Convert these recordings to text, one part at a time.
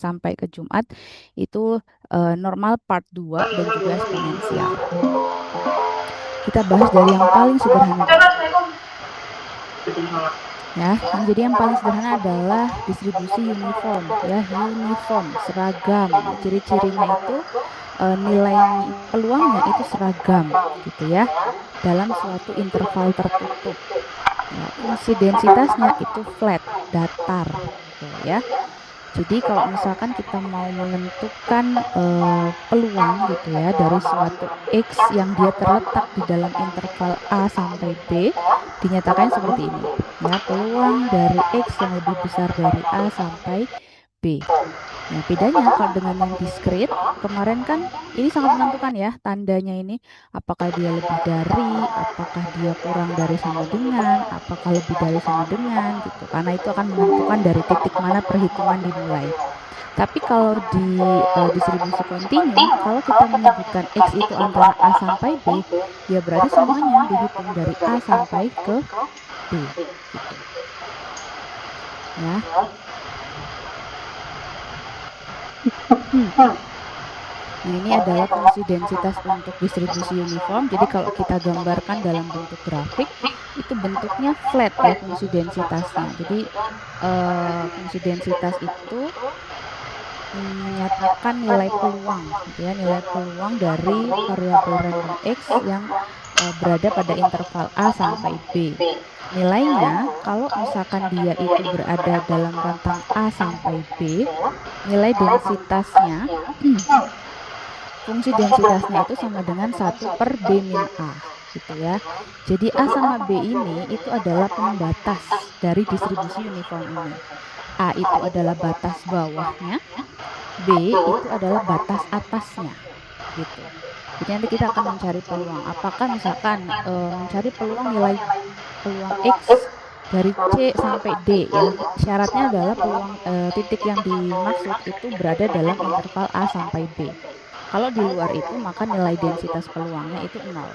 sampai ke Jumat itu normal part 2 dan juga eksponensial. Kita bahas dari yang paling sederhana dulu. Ya, yang paling sederhana adalah distribusi uniform, ya, uniform, seragam. Nah, ciri-cirinya itu nilai peluangnya itu seragam, gitu ya, dalam suatu interval tertutup. Ya, fungsi densitasnya itu flat, datar, gitu ya. Jadi kalau misalkan kita mau menentukan peluang gitu ya dari suatu X yang dia terletak di dalam interval A sampai B, dinyatakan seperti ini. Ya, peluang dari X yang lebih besar dari A sampai B. Nah, bedanya kalau dengan yang diskrit, kemarin kan ini sangat menentukan ya tandanya ini. Apakah dia lebih dari, apakah dia kurang dari sama dengan, apakah lebih dari sama dengan gitu. Karena itu akan menentukan dari titik mana perhitungan dimulai. Tapi kalau di distribusi kontinu, kalau kita menyebutkan X itu antara A sampai B, ya berarti semuanya dihitung dari A sampai ke B gitu. Ya. Nah, ini adalah fungsi densitas untuk distribusi uniform. Jadi kalau kita gambarkan dalam bentuk grafik, itu bentuknya flat ya fungsi densitasnya. Jadi fungsi densitas itu menyatakan nilai peluang, gitu ya, nilai peluang dari variabel random X yang berada pada interval A sampai B. Nilainya, kalau misalkan dia itu berada dalam rentang A sampai B, nilai densitasnya fungsi densitasnya itu sama dengan 1 per B min A gitu ya. Jadi A sama B ini itu adalah pembatas dari distribusi uniform ini. A itu adalah batas bawahnya, B itu adalah batas atasnya gitu. Jadi nanti kita akan mencari peluang. Apakah misalkan mencari peluang nilai peluang X dari C sampai D ya. Syaratnya adalah peluang titik yang dimaksud itu berada dalam interval A sampai B. Kalau di luar itu maka nilai densitas peluangnya itu 0.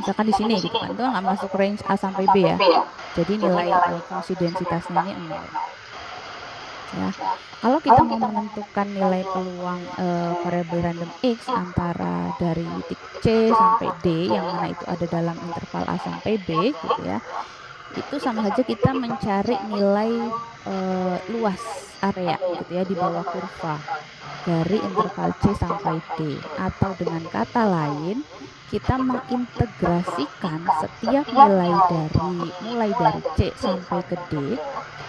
Misalkan di sini gitu kan, itu nggak masuk range A sampai B ya. Jadi nilai fungsi densitasnya ini 0. Ya, kalau kita mau menentukan nilai peluang variabel random X antara dari titik C sampai D, yang mana itu ada dalam interval A sampai B gitu ya, itu sama saja kita mencari nilai luas area gitu ya di bawah kurva dari interval C sampai D, atau dengan kata lain kita mengintegrasikan setiap nilai dari mulai dari C sampai ke D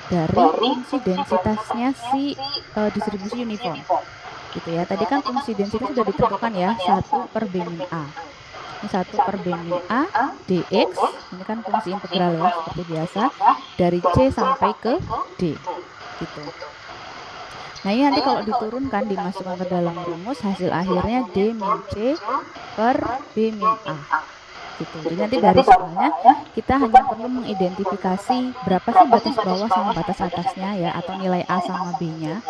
dari fungsi densitasnya si distribusi uniform gitu ya. Tadi kan fungsi densitas sudah ditentukan ya, 1 per B min A. Ini 1 per B min A dx, ini kan fungsi integral ya, seperti biasa, dari C sampai ke D gitu. Nah, ini nanti kalau diturunkan, dimasukkan ke dalam rumus, hasil akhirnya D min C per B min A. Gitu. Jadi nanti dari soalnya kita hanya perlu mengidentifikasi berapa sih batas bawah sama batas atasnya ya, atau nilai A sama B-nya.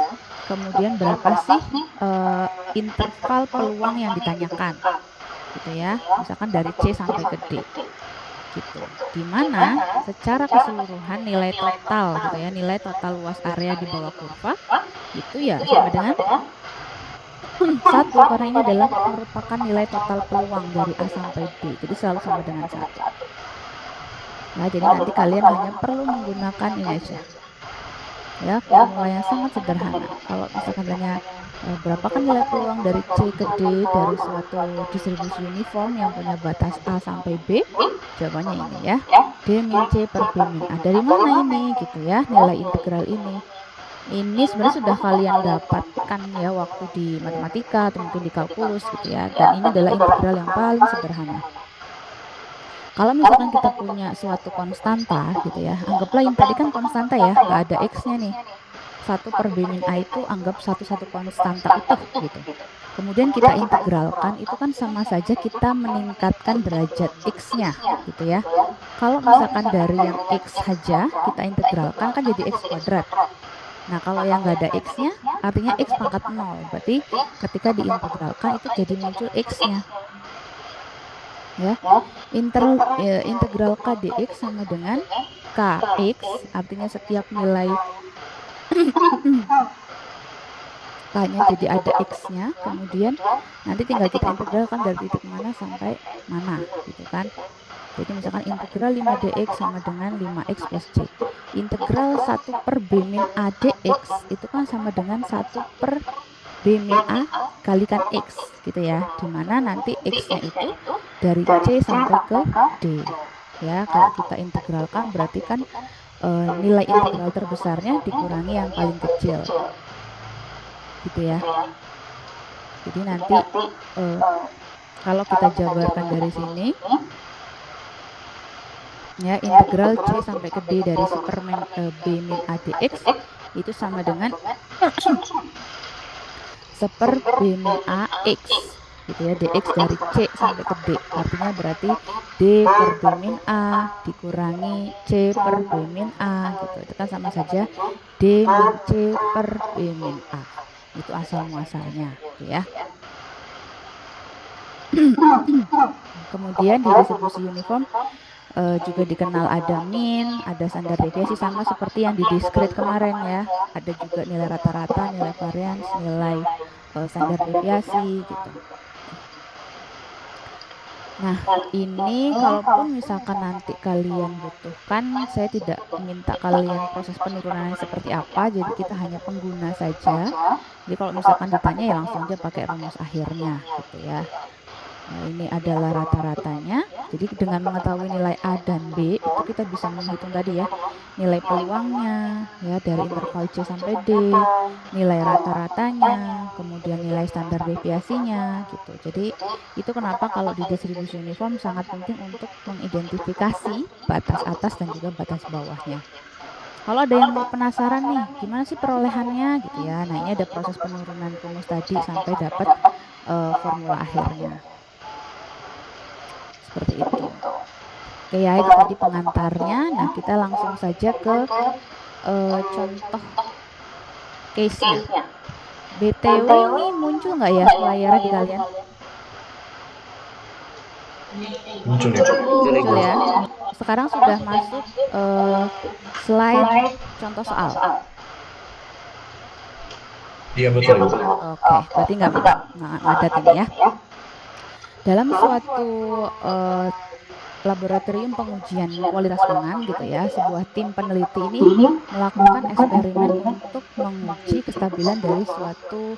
Kemudian berapa sih interval peluang yang ditanyakan. Gitu ya. Misalkan dari C sampai ke D. Gitu. Dimana secara keseluruhan nilai total gitu ya, nilai total luas area di bawah kurva itu ya sama dengan 1, karena ini adalah merupakan nilai total peluang dari A sampai D. Jadi selalu sama dengan 1. Ya, jadi nanti kalian hanya perlu menggunakan ini aja. Ya, formula yang sangat sederhana. Kalau misalkan tanya berapa kan nilai peluang dari C ke D dari suatu distribusi uniform yang punya batas A sampai B, jawabannya ini ya. D min C per B min A. Dari mana ini gitu ya, nilai integral ini? Ini sebenarnya sudah kalian dapatkan ya waktu di matematika atau mungkin di kalkulus gitu ya. Dan ini adalah integral yang paling sederhana. Kalau misalkan kita punya suatu konstanta gitu ya, anggaplah yang tadi kan konstanta ya, nggak ada X-nya nih. 1 per B min A itu anggap satu-satu konstanta utuh gitu. Kemudian kita integralkan, itu kan sama saja kita meningkatkan derajat X-nya gitu ya. Kalau misalkan dari yang X saja kita integralkan kan jadi X kuadrat. Nah, kalau yang nggak ada X-nya, artinya X pangkat 0. Berarti ketika diintegralkan itu jadi muncul X-nya. Ya, integral K dx sama dengan Kx, artinya setiap nilai A-nya jadi ada X-nya, kemudian nanti tinggal kita integralkan dari titik mana sampai mana, gitu kan. Jadi misalkan integral 5 dx sama dengan 5x plus c. Integral 1 per b min a dx itu kan sama dengan 1 per b min a kalikan x, gitu ya. Dimana nanti x-nya itu dari c sampai ke d. Ya, kalau kita integralkan berarti kan nilai integral terbesarnya dikurangi yang paling kecil, gitu ya. Jadi nanti kalau kita jabarkan dari sini, ya, integral c sampai ke d dari si per b min a dx itu sama dengan seper b min a x, gitu ya, dx dari c sampai ke d. Artinya berarti d per b min a dikurangi c per b min a, gitu. Itu kan sama saja d min c per b min a. Itu asal muasalnya, gitu ya. Kemudian di distribusi uniform juga dikenal ada min, ada standar deviasi, sama seperti yang di diskrit kemarin ya. Ada juga nilai rata-rata, nilai varians, nilai standar deviasi, gitu. Nah, ini kalaupun misalkan nanti kalian butuhkan, saya tidak minta kalian proses penurunannya seperti apa, jadi kita hanya pengguna saja. Jadi kalau misalkan ditanya ya langsung aja pakai rumus akhirnya, gitu ya. Nah, ini adalah rata-ratanya. Jadi dengan mengetahui nilai A dan B, itu kita bisa menghitung tadi ya, nilai peluangnya ya dari interval C sampai D, nilai rata-ratanya, kemudian nilai standar deviasinya, gitu. Jadi itu kenapa kalau di distribusi uniform sangat penting untuk mengidentifikasi batas atas dan juga batas bawahnya. Kalau ada yang penasaran nih, gimana sih perolehannya gitu ya. Nah, ini ada proses penurunan rumus tadi sampai dapat formula akhirnya. Seperti itu. Oke ya, itu tadi pengantarnya. Nah, kita langsung saja ke contoh case-nya. BTW ini muncul nggak ya layarnya di kalian? Muncul ya. Muncul ya. Sekarang sudah masuk slide contoh soal. Iya betul. Oke, berarti nggak ngadat ini ya. Dalam suatu laboratorium pengujian kualitas pangan gitu ya, sebuah tim peneliti ini melakukan eksperimen untuk menguji kestabilan dari suatu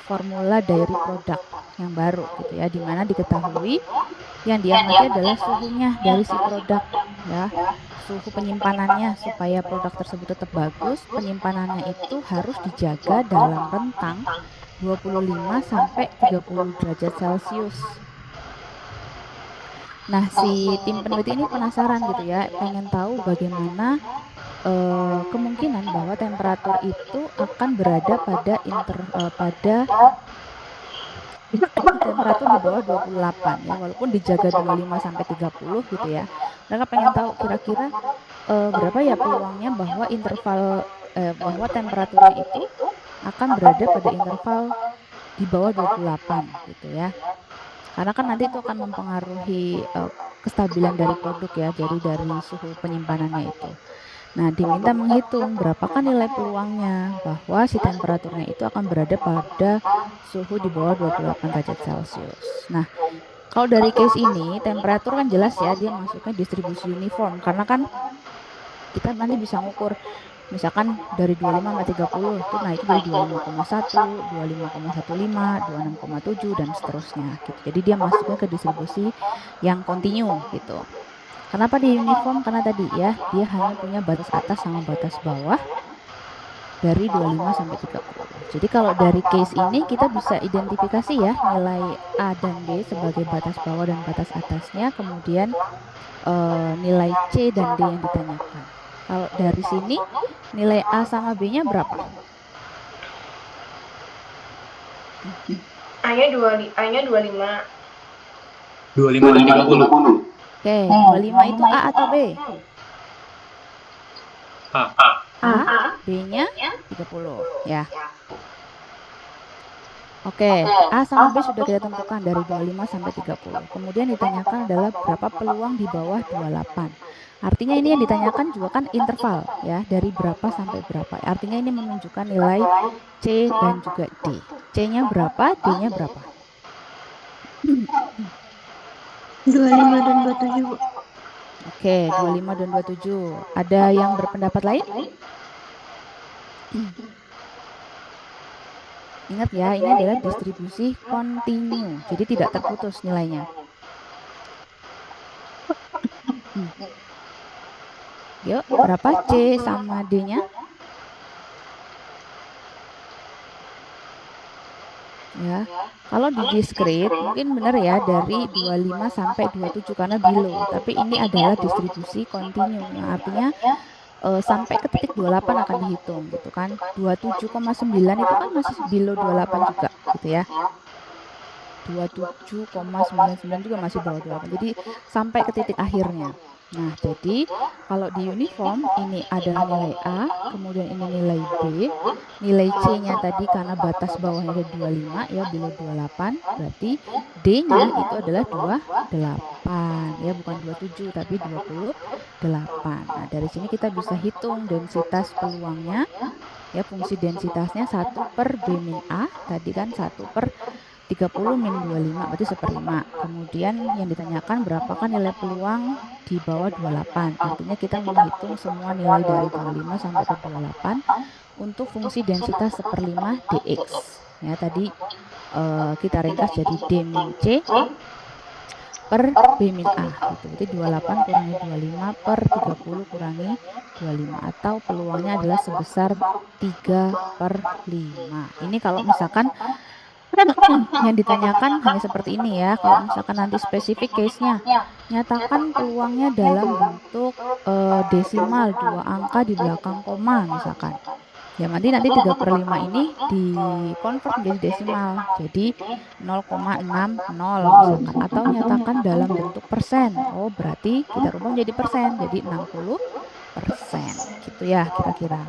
formula dairy product yang baru gitu ya, dimana diketahui yang diamati adalah suhunya dari si produk ya, suhu penyimpanannya. Supaya produk tersebut tetap bagus, penyimpanannya itu harus dijaga dalam rentang 25 sampai 30 derajat Celcius. Nah, si tim peneliti ini penasaran gitu ya, pengen tahu bagaimana kemungkinan bahwa temperatur itu akan berada pada temperatur di bawah 28 ya, walaupun dijaga 25 sampai 30 gitu ya. Mereka pengen tahu kira-kira berapa ya peluangnya bahwa bahwa temperaturnya itu akan berada pada interval di bawah 28 gitu ya. Karena kan nanti itu akan mempengaruhi kestabilan dari produk ya, jadi dari suhu penyimpanannya itu. Nah, diminta menghitung berapakah nilai peluangnya bahwa si temperaturnya itu akan berada pada suhu di bawah 28 derajat Celcius. Nah, kalau dari case ini, temperatur kan jelas ya, dia masuknya distribusi uniform. Karena kan kita nanti bisa ngukur, misalkan dari 25 sampai 30 itu naik jadi 25,1, 25,15, 26,7 dan seterusnya gitu. Jadi dia masuknya ke distribusi yang kontinu gitu. Kenapa di uniform? Karena tadi ya, dia hanya punya batas atas sama batas bawah dari 25 sampai 30. Jadi kalau dari case ini kita bisa identifikasi ya nilai A dan B sebagai batas bawah dan batas atasnya, kemudian nilai C dan D yang ditanyakan. Kalau dari sini nilai A sama B-nya berapa? A-nya 25. 25 dan 30. Oke, 25 itu A atau B? A, B-nya 30 ya. Oke, A sama B sudah kita tentukan dari 25 sampai 30. Kemudian ditanyakan adalah berapa peluang di bawah 28. Artinya ini yang ditanyakan juga kan interval ya, dari berapa sampai berapa. Artinya ini menunjukkan nilai C dan juga D. C-nya berapa, D-nya berapa? 25 dan 27, Bu. Oke, 25 dan 27. Ada yang berpendapat lain? Ingat ya, ini adalah distribusi kontinu, jadi tidak terputus nilainya. Yuk, berapa C sama D-nya? Ya, kalau di discrete mungkin benar ya dari 25 sampai 27 karena below, tapi ini adalah distribusi kontinu, yang artinya sampai ke titik 28 akan dihitung gitu kan. 27,9 itu kan masih below 28 juga gitu ya. 27,99 juga masih bawah 28. Jadi sampai ke titik akhirnya. Nah, jadi kalau di uniform ini adalah nilai A, kemudian ini nilai B, nilai C-nya tadi karena batas bawahnya ada 25 ya, below 28, berarti D-nya itu adalah 28 ya, bukan 27 tapi 28. Nah, dari sini kita bisa hitung densitas peluangnya ya, fungsi densitasnya 1 per B min A, tadi kan 1 per 30 min 25 berarti 1/5. Kemudian yang ditanyakan berapakah nilai peluang di bawah 28. Artinya kita menghitung semua nilai dari 25 sampai ke 28 untuk fungsi densitas 1/5 dx. Ya, tadi kita ringkas jadi D min C per B min A gitu. Jadi 28 kurangi 25 per 30 kurangi 25, atau peluangnya adalah sebesar 3/5. Ini kalau misalkan yang ditanyakan hanya seperti ini ya. Kalau misalkan nanti spesifik case-nya, nyatakan peluangnya dalam bentuk desimal, 2 angka di belakang koma misalkan. Ya nanti 3/5 ini di-convert menjadi desimal, jadi 0,60 misalkan. Atau nyatakan dalam bentuk persen. Oh berarti kita rubah menjadi persen, jadi 60% gitu ya kira-kira.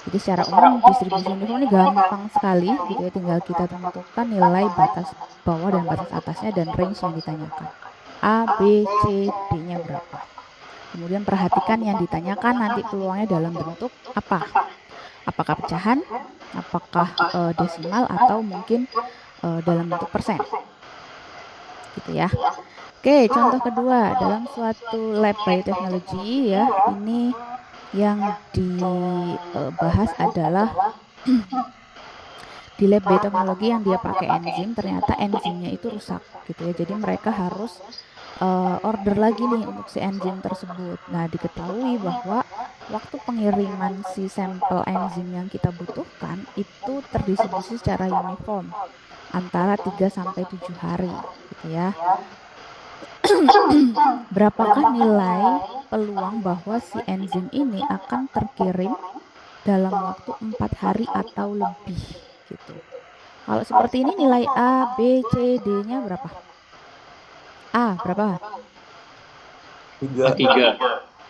Jadi secara umum distribusi uniform ini gampang sekali gitu ya, tinggal kita tentukan nilai batas bawah dan batas atasnya dan range yang ditanyakan. A, B, C, D-nya berapa. Kemudian perhatikan yang ditanyakan nanti peluangnya dalam bentuk apa. Apakah pecahan, apakah desimal, atau mungkin dalam bentuk persen. Gitu ya. Oke, contoh kedua dalam suatu lab bioteknologi ya, ini yang dibahas adalah di lab bioteknologi yang dia pakai enzim, ternyata enzimnya itu rusak gitu ya. Jadi mereka harus order lagi nih untuk si enzim tersebut. Nah, diketahui bahwa waktu pengiriman si sampel enzim yang kita butuhkan itu terdistribusi secara uniform antara 3 sampai 7 hari gitu ya. Berapakah nilai peluang bahwa si enzim ini akan terkirim dalam waktu 4 hari atau lebih gitu. Kalau seperti ini nilai A, B, C, D-nya berapa? A berapa? 3.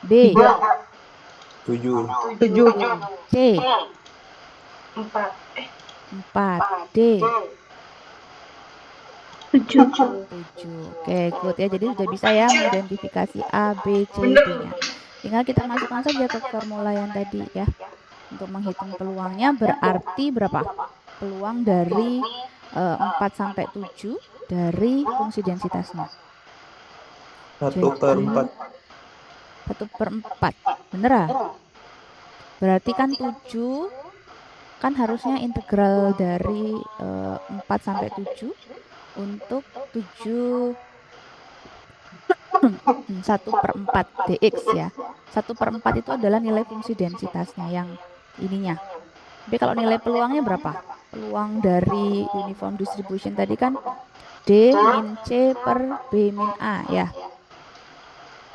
B 7. 7. C 4. 4, D 7. 7. Oke, good ya. Jadi sudah bisa ya mengidentifikasi A, B, C, D-nya. Tinggal kita masukkan saja ke formula yang tadi ya. Untuk menghitung peluangnya berarti berapa? Peluang dari 4 sampai 7 dari fungsi densitasnya. 1/4. 1/4. Bener ah? Berarti kan 7 kan harusnya integral dari 4 sampai 7 untuk 7 1/4 dx ya. 1/4 itu adalah nilai fungsi densitasnya yang ininya. Tapi kalau nilai peluangnya berapa? Peluang dari uniform distribution tadi kan D min C per B min A ya.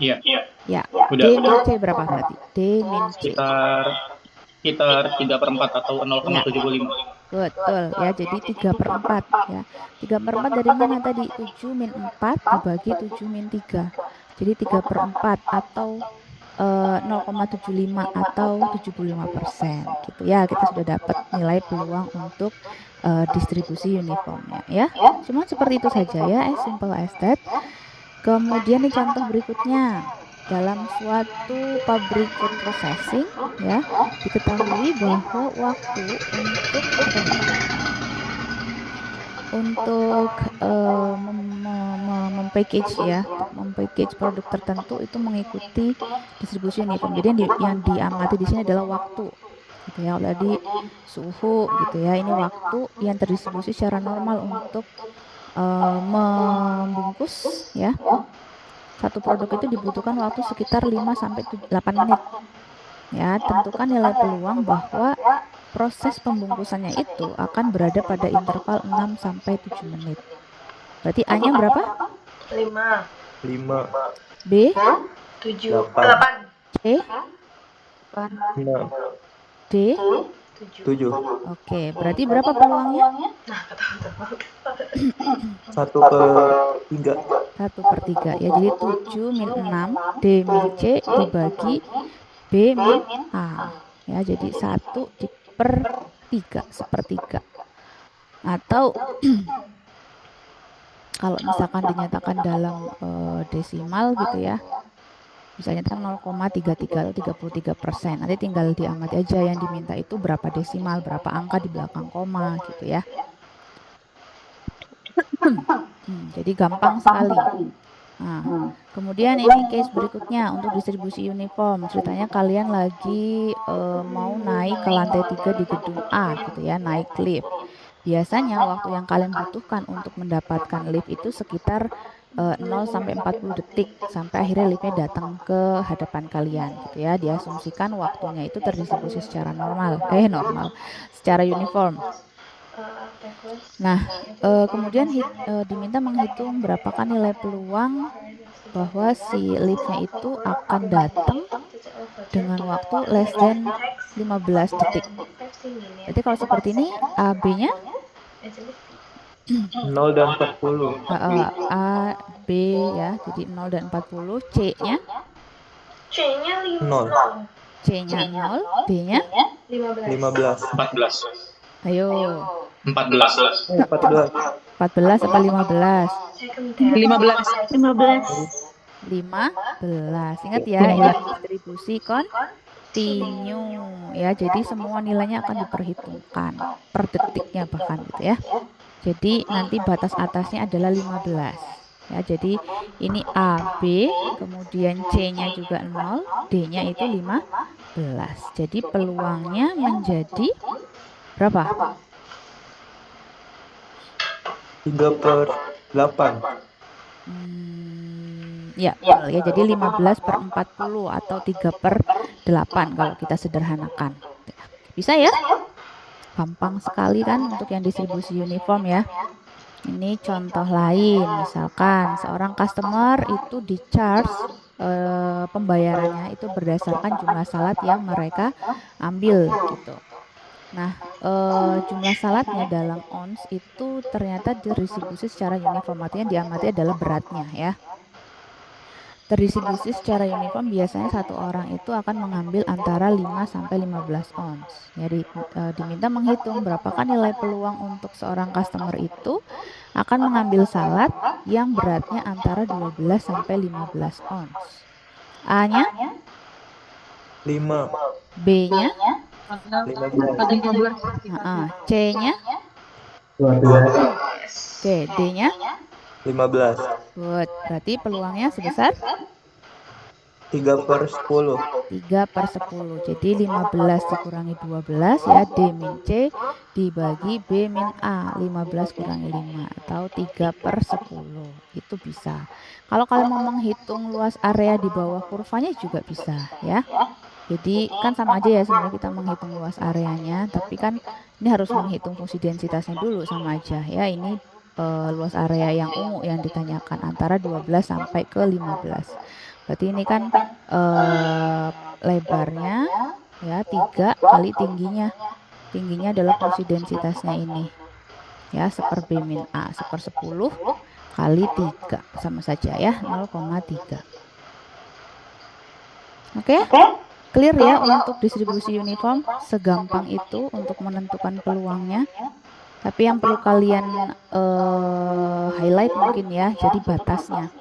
Iya. Ya, Udah. D min C berapa berarti? D min C. Sekitar 3/4 atau 0,75. Betul ya, jadi 3/4 ya. 3/4 dari mana tadi? 7 min 4 dibagi 7 min 3. Jadi 3/4 atau 0,75 atau 75% gitu ya. Kita sudah dapat nilai peluang untuk distribusi uniformnya ya. Cuma seperti itu saja ya, as simple as that. Kemudian di contoh berikutnya dalam suatu pabrik food processing ya, diketahui bahwa waktu untuk apa nih? Untuk mempackage ya, mempackage produk tertentu itu mengikuti distribusi uniform. Jadi yang diamati di sini adalah waktu gitu ya. Tadi suhu gitu ya. Ini waktu yang terdistribusi secara normal untuk membungkus ya. Satu produk itu dibutuhkan waktu sekitar 5 sampai 8 menit. Ya, tentukan nilai peluang bahwa proses pembungkusannya itu akan berada pada interval 6 sampai 7 menit. Berarti A-nya berapa? 5. 5. B? 7. 8. 8. C? 6. D? 7. Oke, berarti berapa peluangnya? Nah, ketahuan. 1/3. 1/3 ya, jadi 7 min 6 D min C dibagi B min A ya, jadi 1/3, sepertiga. Atau kalau misalkan dinyatakan dalam desimal gitu ya, misalnya kan 0,33 atau 33%. Nanti tinggal diamati aja yang diminta itu berapa desimal, berapa angka di belakang koma gitu ya. Jadi gampang sekali. Nah, kemudian ini case berikutnya untuk distribusi uniform. Ceritanya kalian lagi mau naik ke lantai 3 di gedung A gitu ya, naik lift. Biasanya waktu yang kalian butuhkan untuk mendapatkan lift itu sekitar 0 sampai 40 detik sampai akhirnya liftnya datang ke hadapan kalian gitu ya. Diasumsikan waktunya itu terdistribusi secara secara uniform. Nah, kemudian diminta menghitung berapakah nilai peluang bahwa si liftnya itu akan datang dengan waktu less than 15 detik. Berarti kalau seperti ini, AB-nya 0 dan 40. A, B ya, jadi 0 dan 40. C-nya? C-nya 0. C-nya 0, B-nya? 15. 14. Ayo. 14. 14 apa 15? 15. 15. Ingat ya, ini distribusi kontinu ya. Jadi semua nilainya akan diperhitungkan per detiknya bahkan gitu ya. Jadi nanti batas atasnya adalah 15. Ya, jadi ini AB, kemudian C-nya juga 0, D-nya itu 15. Jadi peluangnya menjadi berapa? 3/8. Ya, betul ya. Jadi 15/40 atau 3/8 kalau kita sederhanakan. Bisa ya? Gampang sekali kan untuk yang distribusi uniform ya. Ini contoh lain, misalkan seorang customer itu di-charge pembayarannya itu berdasarkan jumlah salad yang mereka ambil gitu. Nah, jumlah saladnya dalam ons itu ternyata didistribusi secara uniform, artinya diamati adalah beratnya ya. Terdistribusi secara uniform biasanya satu orang itu akan mengambil antara 5 sampai 15 ons. Jadi diminta menghitung berapakah nilai peluang untuk seorang customer itu akan mengambil salad yang beratnya antara 12 sampai 15 ons. A-nya 5. B-nya 15. C-nya 12. Oke, D-nya 15. good. Berarti peluangnya sebesar 3/10. 3/10. Jadi 15 dikurangi 12 ya, D min C dibagi B min A, 15 kurangi 5 atau 3/10. Itu bisa. Kalau kalian mau menghitung luas area di bawah kurvanya juga bisa ya. Jadi kan sama aja ya sebenarnya kita menghitung luas areanya, tapi kan ini harus menghitung fungsi densitasnya dulu sama aja ya. Ini luas area yang ungu yang ditanyakan antara 12 sampai ke 15. Berarti ini kan lebarnya ya 3 kali tingginya. Tingginya adalah fungsi densitasnya ini. Ya, 1/B min A, 1/10 kali 3 sama saja ya, 0,3. Oke? Clear ya untuk distribusi uniform, segampang itu untuk menentukan peluangnya. Tapi yang perlu kalian highlight mungkin ya, jadi batasnya.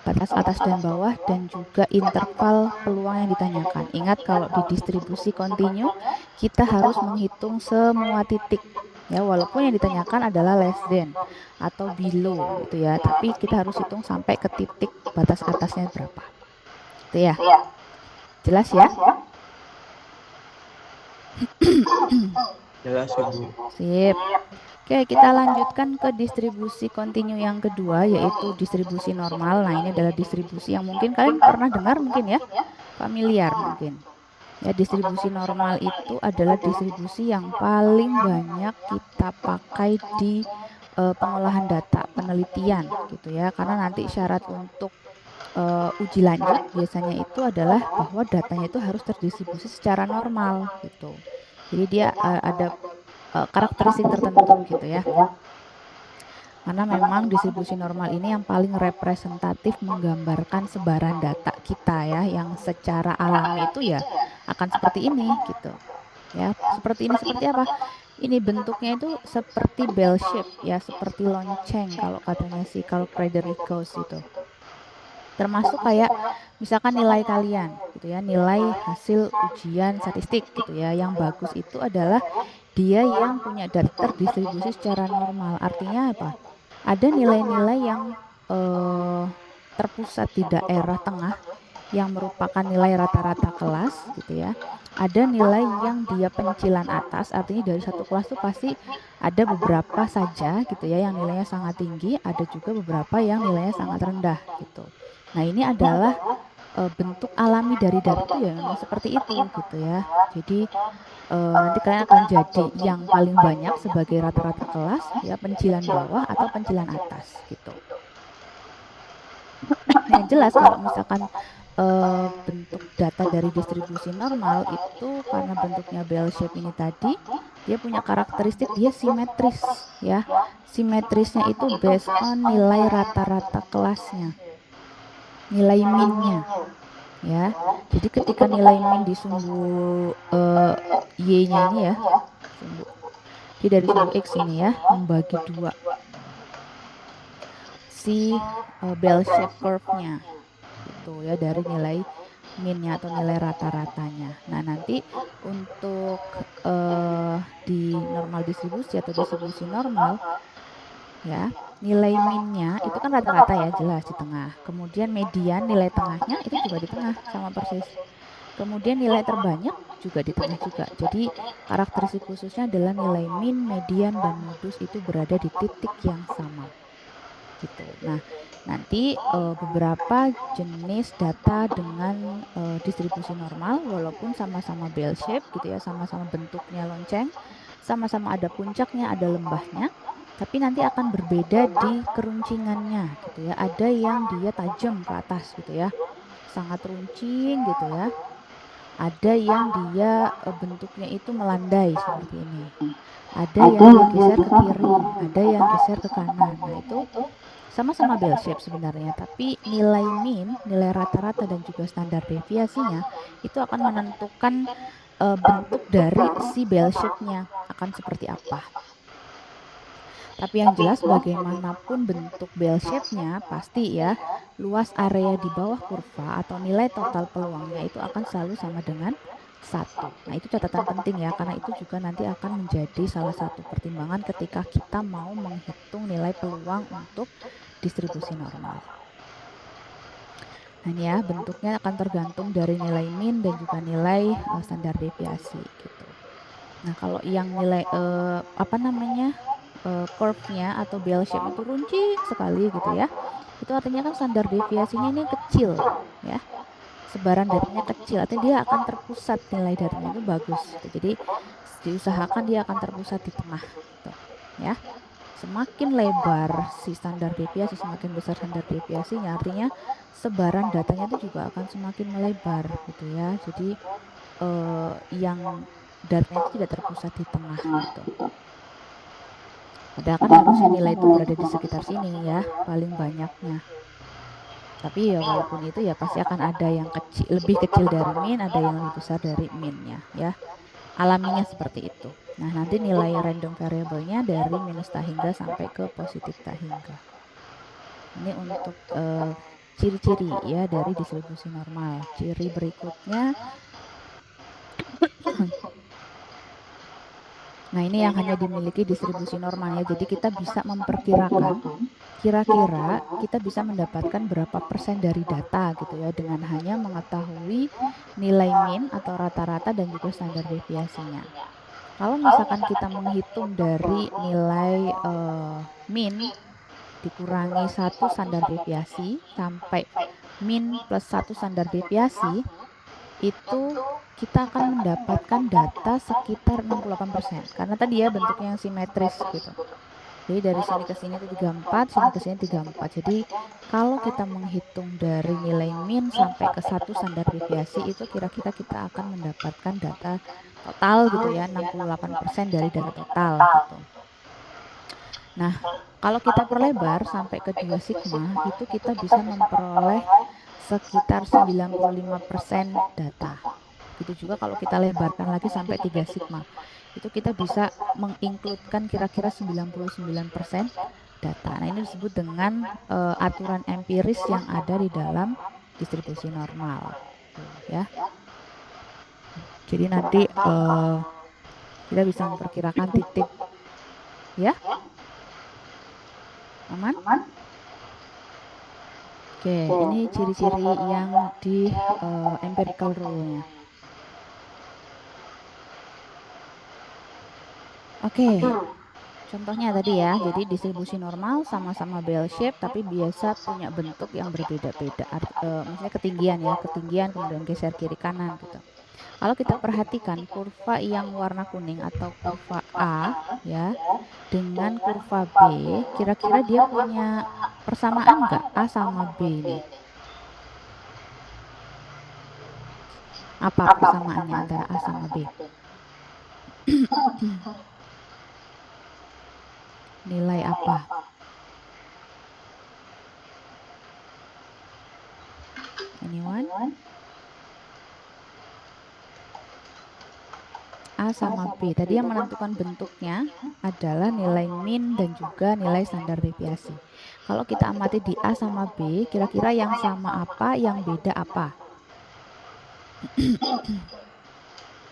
batas atas dan bawah, dan juga interval peluang yang ditanyakan. Ingat, kalau di distribusi kontinu kita harus menghitung semua titik ya, walaupun yang ditanyakan adalah less than atau below gitu ya, tapi kita harus hitung sampai ke titik batas atasnya berapa. Itu ya. Jelas ya? Jelas Ibu. Sip. Oke, kita lanjutkan ke distribusi kontinu yang kedua, yaitu distribusi normal. Nah, ini adalah distribusi yang mungkin kalian pernah dengar mungkin ya, familiar mungkin. Ya, distribusi normal itu adalah distribusi yang paling banyak kita pakai di pengolahan data, penelitian gitu ya. Karena nanti syarat untuk uji lanjut biasanya itu adalah bahwa datanya itu harus terdistribusi secara normal gitu. Jadi dia ada karakteristik tertentu gitu ya. Karena memang distribusi normal ini yang paling representatif menggambarkan sebaran data kita ya, yang secara alami itu ya akan seperti ini gitu. Ya, seperti ini. Seperti apa? Ini bentuknya itu seperti bell shape ya, seperti lonceng kalau katanya si Carl Friedrich Gauss itu. Termasuk kayak misalkan nilai kalian gitu ya, nilai hasil ujian statistik gitu ya. Yang bagus itu adalah dia yang punya data terdistribusi secara normal. Artinya apa? Ada nilai-nilai yang terpusat di daerah tengah yang merupakan nilai rata-rata kelas gitu ya. Ada nilai yang dia pencilan atas, artinya dari satu kelas tuh pasti ada beberapa saja gitu ya yang nilainya sangat tinggi, ada juga beberapa yang nilainya sangat rendah gitu. Nah, ini adalah bentuk alami dari data itu ya memang seperti itu gitu ya. Jadi nanti kalian akan jadi yang paling banyak sebagai rata-rata kelas ya, pencilan bawah atau pencilan atas gitu. Nah, yang jelas kalau misalkan bentuk data dari distribusi normal itu karena bentuknya bell shape ini tadi, dia punya karakteristik dia simetris ya. Simetrisnya itu based on nilai rata-rata kelasnya, nilai minnya ya. Jadi ketika nilai min di sumbu y-nya ini ya, jadi dari sumbu x ini ya, membagi 2 si bell shape curve-nya gitu ya, dari nilai minnya atau nilai rata-ratanya. Nah, nanti untuk di normal distribusi atau distribusi normal ya, nilai minnya itu kan rata-rata ya, jelas di tengah. Kemudian median nilai tengahnya itu juga di tengah, sama persis. Kemudian nilai terbanyak juga di tengah juga. Jadi karakteristik khususnya adalah nilai min, median, dan modus itu berada di titik yang sama gitu. Nah, nanti beberapa jenis data dengan distribusi normal walaupun sama-sama bell shape gitu ya, sama-sama bentuknya lonceng, sama-sama ada puncaknya, ada lembahnya, tapi nanti akan berbeda di keruncingannya gitu ya. Ada yang dia tajam ke atas gitu ya, sangat runcing gitu ya. Ada yang dia bentuknya itu melandai seperti ini. Ada yang dia geser ke kiri, ada yang geser ke kanan. Nah, itu sama-sama bell shape sebenarnya, tapi nilai min, nilai rata-rata dan juga standar deviasinya itu akan menentukan bentuk dari si bell shape-nya akan seperti apa. Tapi yang jelas bagaimanapun bentuk bell shape-nya pasti ya, luas area di bawah kurva atau nilai total peluangnya itu akan selalu sama dengan 1. Nah, itu catatan penting ya, karena itu juga nanti akan menjadi salah satu pertimbangan ketika kita mau menghitung nilai peluang untuk distribusi normal. Nah, ini ya, bentuknya akan tergantung dari nilai min dan juga nilai standar deviasi gitu. Nah, kalau yang nilai curve-nya atau bell shape itu runcing sekali gitu ya, itu artinya kan standar deviasinya ini kecil ya, sebaran datanya kecil, artinya dia akan terpusat, nilai datanya itu bagus gitu. Jadi diusahakan dia akan terpusat di tengah gitu ya. Semakin lebar si standar deviasi, semakin besar standar deviasinya, artinya sebaran datanya itu juga akan semakin melebar gitu ya. Jadi yang datanya itu tidak terpusat di tengah gitu. Padahal kan harusnya nilai itu berada di sekitar sini ya, paling banyaknya. Tapi ya walaupun itu ya pasti akan ada yang lebih kecil dari min, ada yang lebih besar dari minnya ya. Alaminya seperti itu. Nah, nanti nilai random variable-nya dari minus tak hingga sampai ke positif tak hingga. Ini untuk ciri-ciri ya dari distribusi normal. Ciri berikutnya, nah ini yang hanya dimiliki distribusi normal ya. Jadi kita bisa memperkirakan kira-kira kita bisa mendapatkan berapa persen dari data gitu ya dengan hanya mengetahui nilai mean atau rata-rata dan juga standar deviasinya. Kalau misalkan kita menghitung dari nilai mean dikurangi 1 standar deviasi sampai min plus 1 standar deviasi, itu kita akan mendapatkan data sekitar 68%. Karena tadi ya bentuknya yang simetris gitu. Jadi dari sini ke sini itu 34, sini ke sini 34. Jadi kalau kita menghitung dari nilai min sampai ke 1 standar deviasi itu kira-kira kita akan mendapatkan data total gitu ya, 68% dari data total gitu. Nah, kalau kita perlebar sampai ke 2 sigma, itu kita bisa memperoleh sekitar 95% data. Begitu juga kalau kita lebarkan lagi sampai 3 sigma, itu kita bisa menginkludkan kira-kira 99% data. Nah, ini disebut dengan aturan empiris yang ada di dalam distribusi normal. Tuh, ya. Jadi nanti kita bisa memperkirakan titik, ya. Aman? Oke, ini ciri-ciri yang di empirical rule-nya. Oke, contohnya tadi ya, jadi distribusi normal sama-sama bell shape tapi biasa punya bentuk yang berbeda-beda. Maksudnya ketinggian ya, ketinggian kemudian geser kiri kanan gitu. Kalau kita perhatikan kurva yang warna kuning atau kurva A ya dengan kurva B, kira-kira dia punya persamaan nggak A sama B ini? Apa persamaannya antara A sama B? Nilai apa? Anyone? A sama B. Tadi yang menentukan bentuknya adalah nilai min dan juga nilai standar deviasi. Kalau kita amati di A sama B, kira-kira yang sama apa, yang beda apa?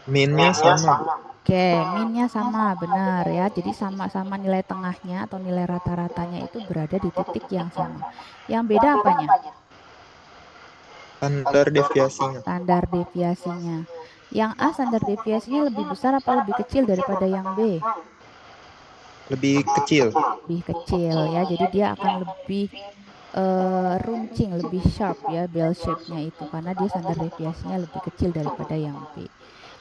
Minnya sama. Oke, minnya sama, benar ya. Jadi sama-sama nilai tengahnya atau nilai rata-ratanya itu berada di titik yang sama. Yang beda apanya? Standar deviasinya. Standar deviasinya. Yang A standar deviasinya lebih besar apa lebih kecil daripada yang B? Lebih kecil. Lebih kecil ya. Jadi dia akan lebih runcing, lebih sharp ya bell shape-nya itu karena dia standar deviasinya lebih kecil daripada yang B.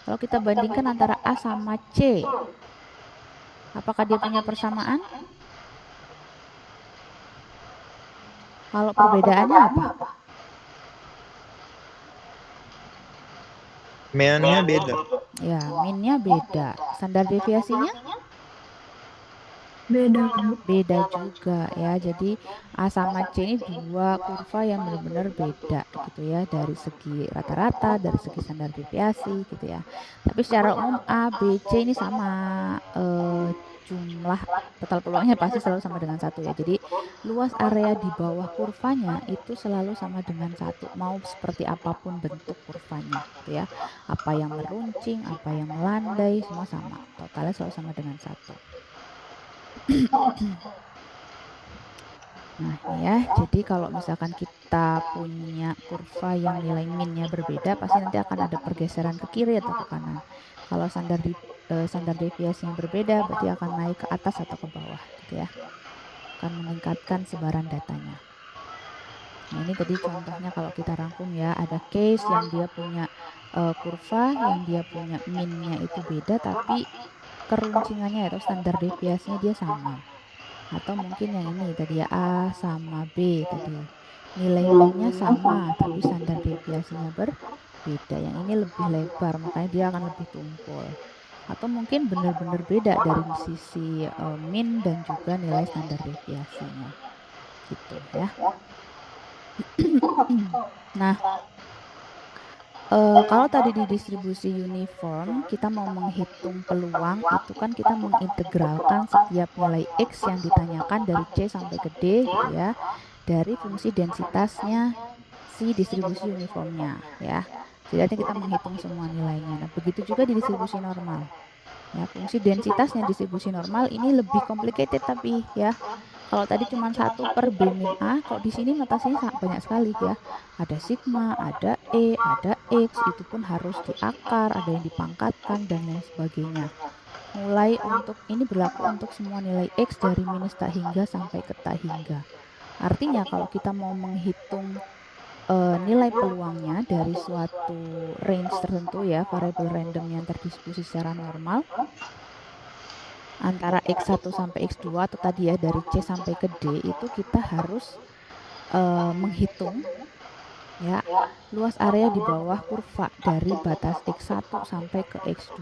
Kalau kita bandingkan antara A sama C, apakah dia punya persamaan? Kalau perbedaannya apa? Meannya beda. Ya, minnya beda. Standar deviasinya? Beda, Bu. Beda juga ya. Jadi A sama C ini dua kurva yang benar-benar beda gitu ya dari segi rata-rata, dari segi standar deviasi gitu ya. Tapi secara umum A, B, C ini sama jumlah total peluangnya pasti selalu sama dengan 1 ya. Jadi luas area di bawah kurvanya itu selalu sama dengan 1. Mau seperti apapun bentuk kurvanya gitu ya. Apa yang meruncing, apa yang melandai, semua sama. Totalnya selalu sama dengan 1. Nah ya, jadi kalau misalkan kita punya kurva yang nilai minnya berbeda, pasti nanti akan ada pergeseran ke kiri atau ke kanan. Kalau standar deviasinya berbeda, berarti akan naik ke atas atau ke bawah, gitu ya. Akan meningkatkan sebaran datanya. Nah ini tadi contohnya kalau kita rangkum ya, ada case yang dia punya kurva yang dia punya minnya itu beda, tapi keruncingannya atau standar deviasinya dia sama. Atau mungkin yang ini tadi ya A sama B tadi nilai minnya sama tapi standar deviasinya berbeda. Yang ini lebih lebar makanya dia akan lebih tumpul. Atau mungkin benar-benar beda dari sisi min dan juga nilai standar deviasinya gitu ya. Nah kalau tadi di distribusi uniform kita mau menghitung peluang itu kan kita mengintegralkan setiap nilai X yang ditanyakan dari C sampai ke D gitu ya dari fungsi densitasnya si distribusi uniformnya ya. Jadi nanti kita menghitung semua nilainya. Nah, begitu juga di distribusi normal. Ya, fungsi densitasnya distribusi normal ini lebih complicated tapi ya. Kalau tadi cuma 1 per B min A, kalau di sini notasinya banyak sekali ya. Ada sigma, ada E, ada X, itu pun harus diakar, ada yang dipangkatkan dan lain sebagainya. Mulai untuk ini berlaku untuk semua nilai X dari minus tak hingga sampai ke tak hingga. Artinya kalau kita mau menghitung nilai peluangnya dari suatu range tertentu ya, variabel random yang terdistribusi secara normal antara X1 sampai X2 atau tadi ya dari C sampai ke D, itu kita harus menghitung ya luas area di bawah kurva dari batas X1 sampai ke X2.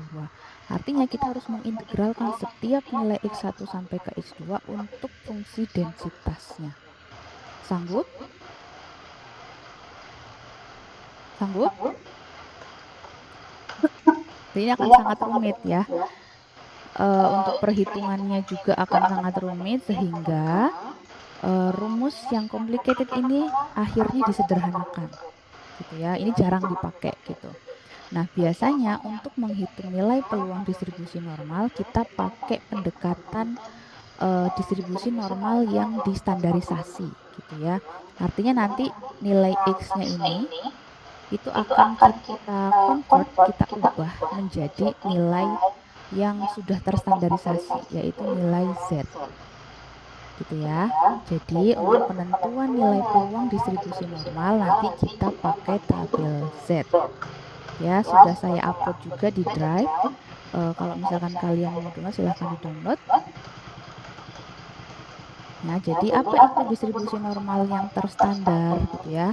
Artinya kita harus mengintegralkan setiap nilai X1 sampai ke X2 untuk fungsi densitasnya. Sanggup? Sanggup? Ini akan sangat rumit ya. Untuk perhitungannya juga akan sangat rumit sehingga rumus yang complicated ini akhirnya disederhanakan gitu ya. Ini jarang dipakai gitu. Nah, biasanya untuk menghitung nilai peluang distribusi normal kita pakai pendekatan distribusi normal yang distandarisasi gitu ya. Artinya nanti nilai X-nya ini itu akan kita convert, kita ubah menjadi nilai yang sudah terstandarisasi, yaitu nilai Z gitu ya. Jadi untuk penentuan nilai peluang distribusi normal nanti kita pakai tabel Z ya. Sudah saya upload juga di Drive. Kalau misalkan kalian mau download silahkan di download. Nah, jadi apa itu distribusi normal yang terstandar gitu ya?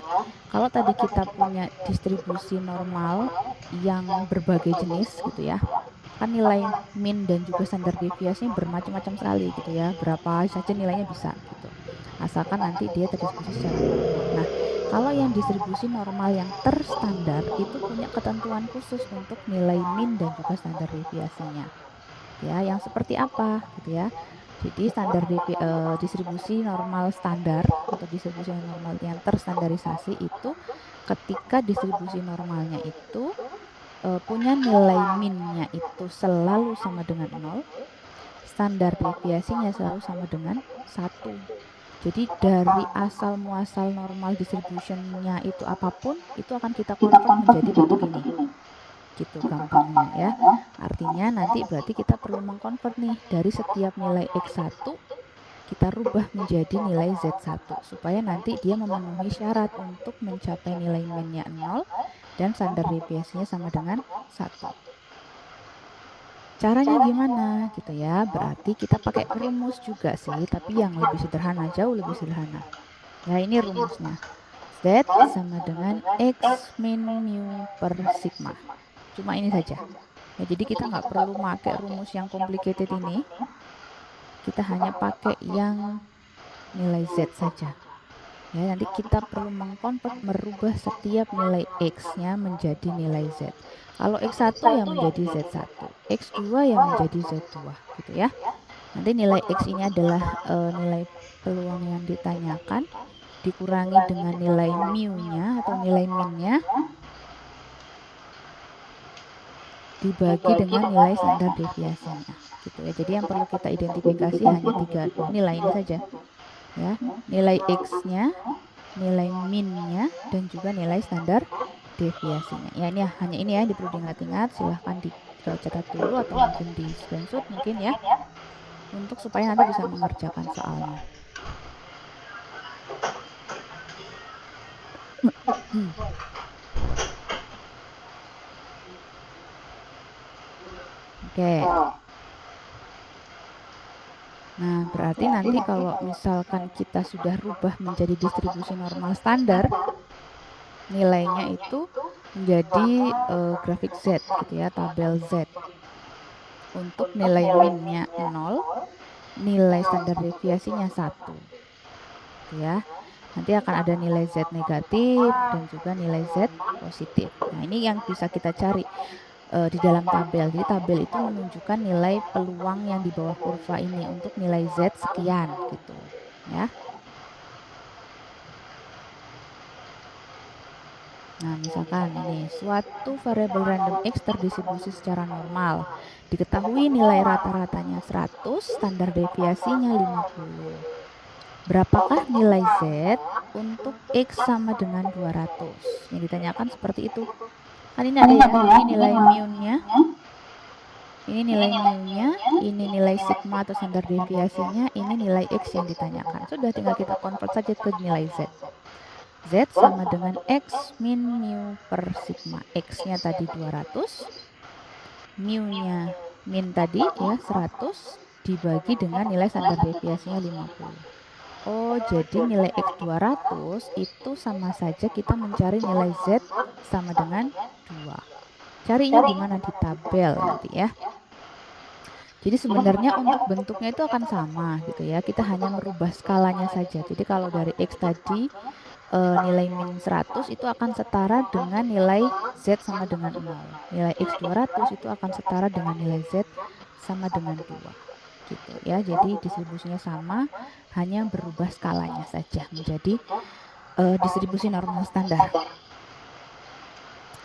Kalau tadi kita punya distribusi normal yang berbagai jenis gitu ya, kan nilai min dan juga standar deviasinya bermacam-macam sekali gitu ya, berapa saja nilainya bisa gitu, asalkan nanti dia terdistribusi secara normal. Nah, kalau yang distribusi normal yang terstandar itu punya ketentuan khusus untuk nilai min dan juga standar deviasinya ya, yang seperti apa gitu ya. Jadi distribusi normal standar atau distribusi normal yang terstandarisasi itu ketika distribusi normalnya itu punya nilai minnya itu selalu sama dengan 0, standar deviasinya selalu sama dengan 1. Jadi dari asal muasal normal distributionnya itu apapun, itu akan kita convert menjadi bentuk ini. Gitu gampangnya ya. Artinya nanti berarti kita perlu mengkonvert nih dari setiap nilai X1 kita rubah menjadi nilai Z1 supaya nanti dia memenuhi syarat untuk mencapai nilai minnya 0 dan standar deviasinya sama dengan 1. Caranya gimana gitu ya? Berarti kita pakai rumus juga sih, tapi yang lebih sederhana, jauh lebih sederhana. Ya, ini rumusnya. Z sama dengan X min mu per sigma. Cuma ini saja. Ya, jadi kita nggak perlu pakai rumus yang complicated ini. Kita hanya pakai yang nilai Z saja. Ya, nanti kita perlu mengkonvert, merubah setiap nilai X-nya menjadi nilai Z. Kalau X1 ya menjadi Z1, X2 ya menjadi Z2 gitu ya. Nanti nilai X ini adalah nilai peluang yang ditanyakan dikurangi dengan nilai mu-nya atau nilai min-nya dibagi dengan nilai standar deviasinya gitu ya. Jadi yang perlu kita identifikasi hanya 3 nilai ini saja ya, nilai X-nya, nilai min-nya dan juga nilai standar deviasinya ya. Ini hanya ini ya, perlu diingat-ingat. Silahkan dicatat dulu atau mungkin di screenshot mungkin ya, untuk supaya nanti bisa mengerjakan soalnya. Oke. Nah, berarti nanti kalau misalkan kita sudah rubah menjadi distribusi normal standar, nilainya itu menjadi grafik Z gitu ya, tabel Z. Untuk nilai min-nya 0, nilai standar deviasinya 1. Gitu ya. Nanti akan ada nilai Z negatif dan juga nilai Z positif. Nah, ini yang bisa kita cari di dalam tabel. Jadi tabel itu menunjukkan nilai peluang yang di bawah kurva ini untuk nilai Z sekian gitu ya. Nah, misalkan ini suatu variabel random X terdistribusi secara normal. Diketahui nilai rata-ratanya 100, standar deviasinya 50. Berapakah nilai Z untuk X sama dengan 200? Yang ditanyakan seperti itu. Kan ini ada ya, ini nilai mu-nya, ini nilai mu-nya, ini nilai sigma atau standar deviasinya, ini nilai X yang ditanyakan. Sudah tinggal kita convert saja ke nilai Z. Z sama dengan X min mu per sigma. X-nya tadi 200, mu-nya min tadi ya 100 dibagi dengan nilai standar deviasinya 50. Oh, jadi nilai X 200 itu sama saja kita mencari nilai Z sama dengan 2. Carinya di mana? Di tabel nanti ya. Jadi sebenarnya untuk bentuknya itu akan sama gitu ya. Kita hanya merubah skalanya saja. Jadi kalau dari X tadi nilai min 100 itu akan setara dengan nilai Z sama dengan 0. Nilai X 200 itu akan setara dengan nilai Z sama dengan 2. Gitu ya. Jadi distribusinya sama, hanya berubah skalanya saja menjadi distribusi normal standar.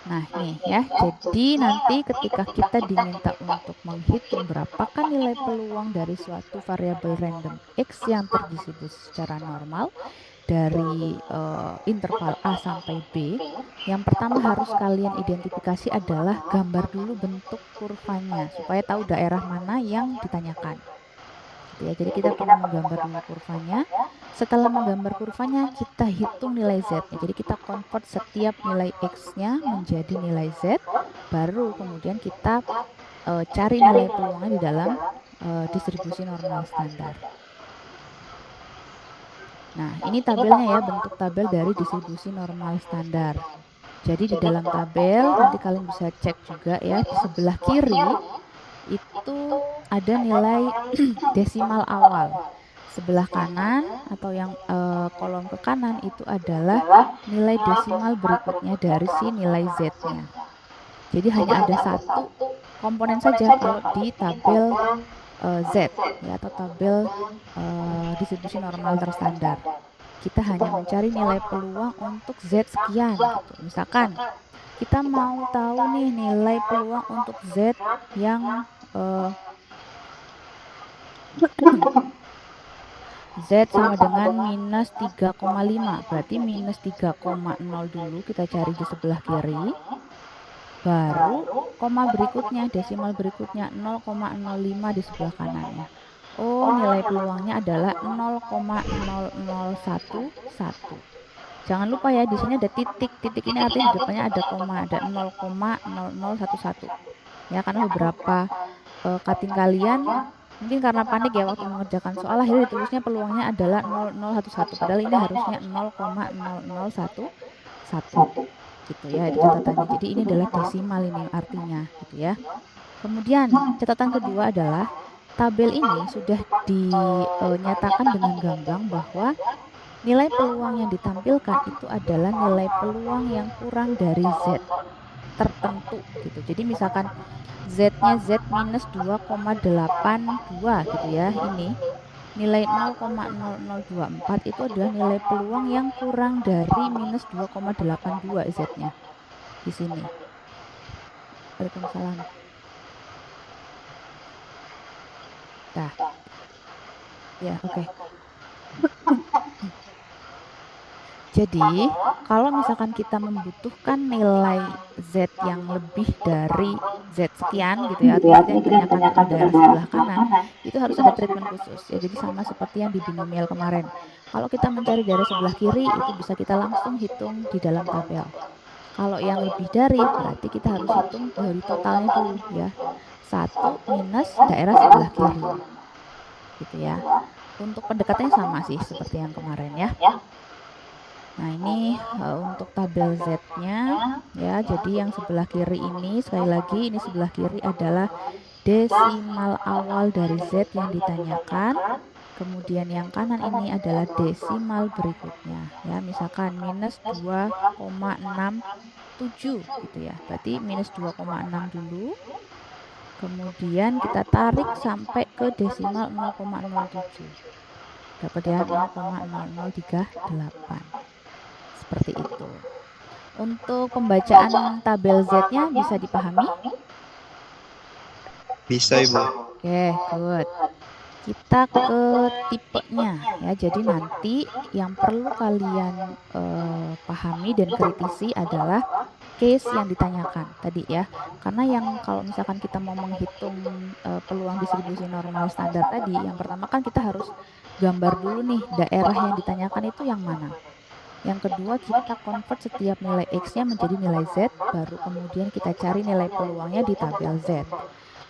Nah, nih ya. Jadi nanti ketika kita diminta untuk menghitung berapakah nilai peluang dari suatu variabel random X yang terdistribusi secara normal dari interval A sampai B, yang pertama harus kalian identifikasi adalah gambar dulu bentuk kurvanya supaya tahu daerah mana yang ditanyakan. Gitu ya. Jadi kita perlu menggambar dulu kurvanya. Setelah menggambar kurvanya, kita hitung nilai Z-nya. Jadi kita convert setiap nilai X-nya menjadi nilai Z, baru kemudian kita cari nilai peluangnya di dalam distribusi normal standar. Nah, ini tabelnya ya, bentuk tabel dari distribusi normal standar. Jadi di dalam tabel nanti kalian bisa cek juga ya, di sebelah kiri itu ada nilai desimal awal. Sebelah kanan atau yang kolom ke kanan itu adalah nilai desimal berikutnya dari si nilai Z-nya. Jadi hanya ada satu komponen saja kalau di tabel Z ya, atau tabel distribusi normal terstandar. Kita hanya mencari nilai peluang untuk Z sekian gitu. Misalkan kita mau tahu nih nilai peluang untuk Z yang Z sama dengan minus 3,5. Berarti minus 3,0 dulu kita cari di sebelah kiri. Baru koma berikutnya, desimal berikutnya 0,05 di sebelah kanannya. Oh, nilai peluangnya adalah 0,0011. Jangan lupa ya, di sini ada titik. Titik ini artinya di depannya ada koma, ada 0,0011. Ya, karena beberapa cutting kalian mungkin karena panik ya waktu mengerjakan soal, akhirnya ditulisnya peluangnya adalah 0011, padahal ini harusnya 0,0011 gitu ya, itu catatannya. Jadi ini adalah desimal ini artinya gitu ya. Kemudian catatan kedua adalah tabel ini sudah dinyatakan dengan gamblang bahwa nilai peluang yang ditampilkan itu adalah nilai peluang yang kurang dari Z tertentu gitu. Jadi misalkan Z-nya Z minus 2,82 gitu ya, ini nilai 0,0024 itu adalah nilai peluang yang kurang dari minus 2,82 Z-nya di sini. Waalaikumsalam. Nah, ya oke. Jadi, kalau misalkan kita membutuhkan nilai Z yang lebih dari Z sekian gitu ya, artinya kita ditanyakan pada daerah sebelah kanan, itu harus ada treatment khusus ya. Jadi sama seperti yang di binomial kemarin. Kalau kita mencari daerah sebelah kiri, itu bisa kita langsung hitung di dalam tabel. Kalau yang lebih dari, berarti kita harus hitung dari totalnya dulu ya. 1 minus daerah sebelah kiri. Gitu ya. Untuk pendekatannya sama sih seperti yang kemarin ya. Nah, ini untuk tabel Z-nya ya. Jadi yang sebelah kiri ini, sekali lagi ini sebelah kiri adalah desimal awal dari Z yang ditanyakan. Kemudian yang kanan ini adalah desimal berikutnya ya. Misalkan minus 2,67 gitu ya. Berarti minus 2,6 dulu. Kemudian kita tarik sampai ke desimal 0,07. Dapat ya 0,0038. Seperti itu. Untuk pembacaan tabel Z-nya bisa dipahami? Bisa, Ibu. Oke, good. Kita ke tipenya ya. Jadi nanti yang perlu kalian pahami dan kritisi adalah case yang ditanyakan tadi ya. Karena yang kalau misalkan kita mau menghitung peluang distribusi normal standar tadi, yang pertama kan kita harus gambar dulu nih daerah yang ditanyakan itu yang mana. Yang kedua, kita convert setiap nilai X-nya menjadi nilai Z, baru kemudian kita cari nilai peluangnya di tabel Z.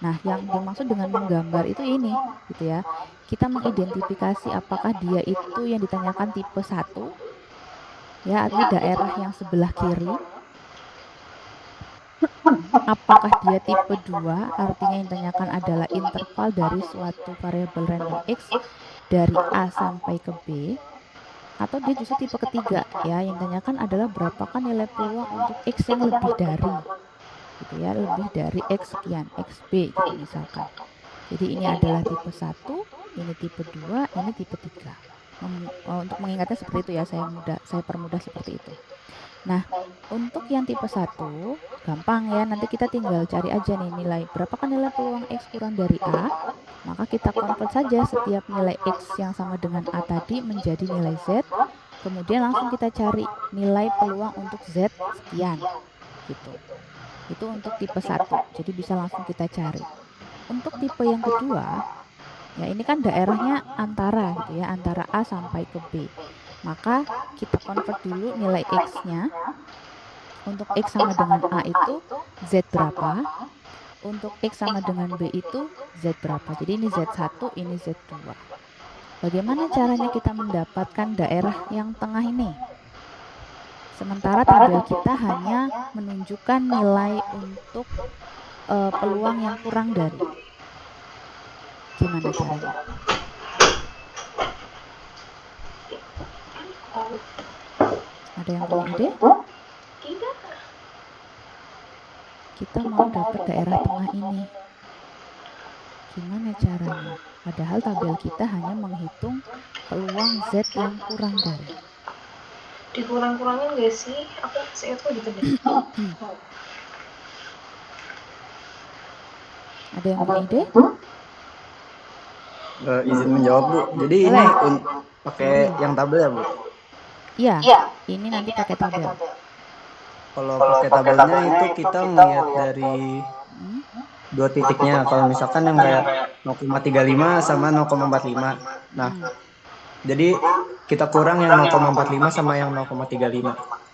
Nah, yang dimaksud dengan menggambar itu ini, gitu ya. Kita mengidentifikasi apakah dia itu yang ditanyakan tipe 1, ya, artinya daerah yang sebelah kiri. Apakah dia tipe 2, artinya yang ditanyakan adalah interval dari suatu variabel random X dari A sampai ke B. Atau dia justru tipe ketiga, ya, yang ditanyakan adalah berapakah nilai peluang untuk X yang lebih dari, gitu ya, lebih dari X sekian, XB gitu misalkan. Jadi ini adalah tipe 1, ini tipe 2, ini tipe 3. Untuk mengingatnya seperti itu ya, saya permudah seperti itu. Nah, untuk yang tipe 1, gampang ya, nanti kita tinggal cari aja nih nilai, berapakah nilai peluang X kurang dari A, maka kita convert saja setiap nilai X yang sama dengan A tadi menjadi nilai Z, kemudian langsung kita cari nilai peluang untuk Z sekian, gitu. Itu untuk tipe 1, jadi bisa langsung kita cari. Untuk tipe yang kedua, ya ini kan daerahnya antara gitu ya, antara A sampai ke B. Maka kita convert dulu nilai X-nya. Untuk X sama dengan A itu Z berapa, untuk X sama dengan B itu Z berapa. Jadi ini Z1, ini Z2. Bagaimana caranya kita mendapatkan daerah yang tengah ini? Sementara tabel kita hanya menunjukkan nilai untuk peluang yang kurang dari. Gimana caranya? Ada yang punya ide? Tidak. Kita mau dapat daerah tengah ini. Gimana caranya? Padahal tabel kita hanya menghitung peluang Z yang kurang dari. Dikurang-kurangin gak sih? Aku seingatku gitu deh. Ada yang punya ide? Izin menjawab, Bu. Jadi ini Boleh. pakai yang tabel ya, Bu? Iya, ini nanti pakai tabel. Kalau pakai tabelnya itu kita melihat dari dua titiknya. Kalau misalkan yang kayak 0,35 sama 0,45. Nah, jadi kita kurang yang 0,45 sama yang 0,35.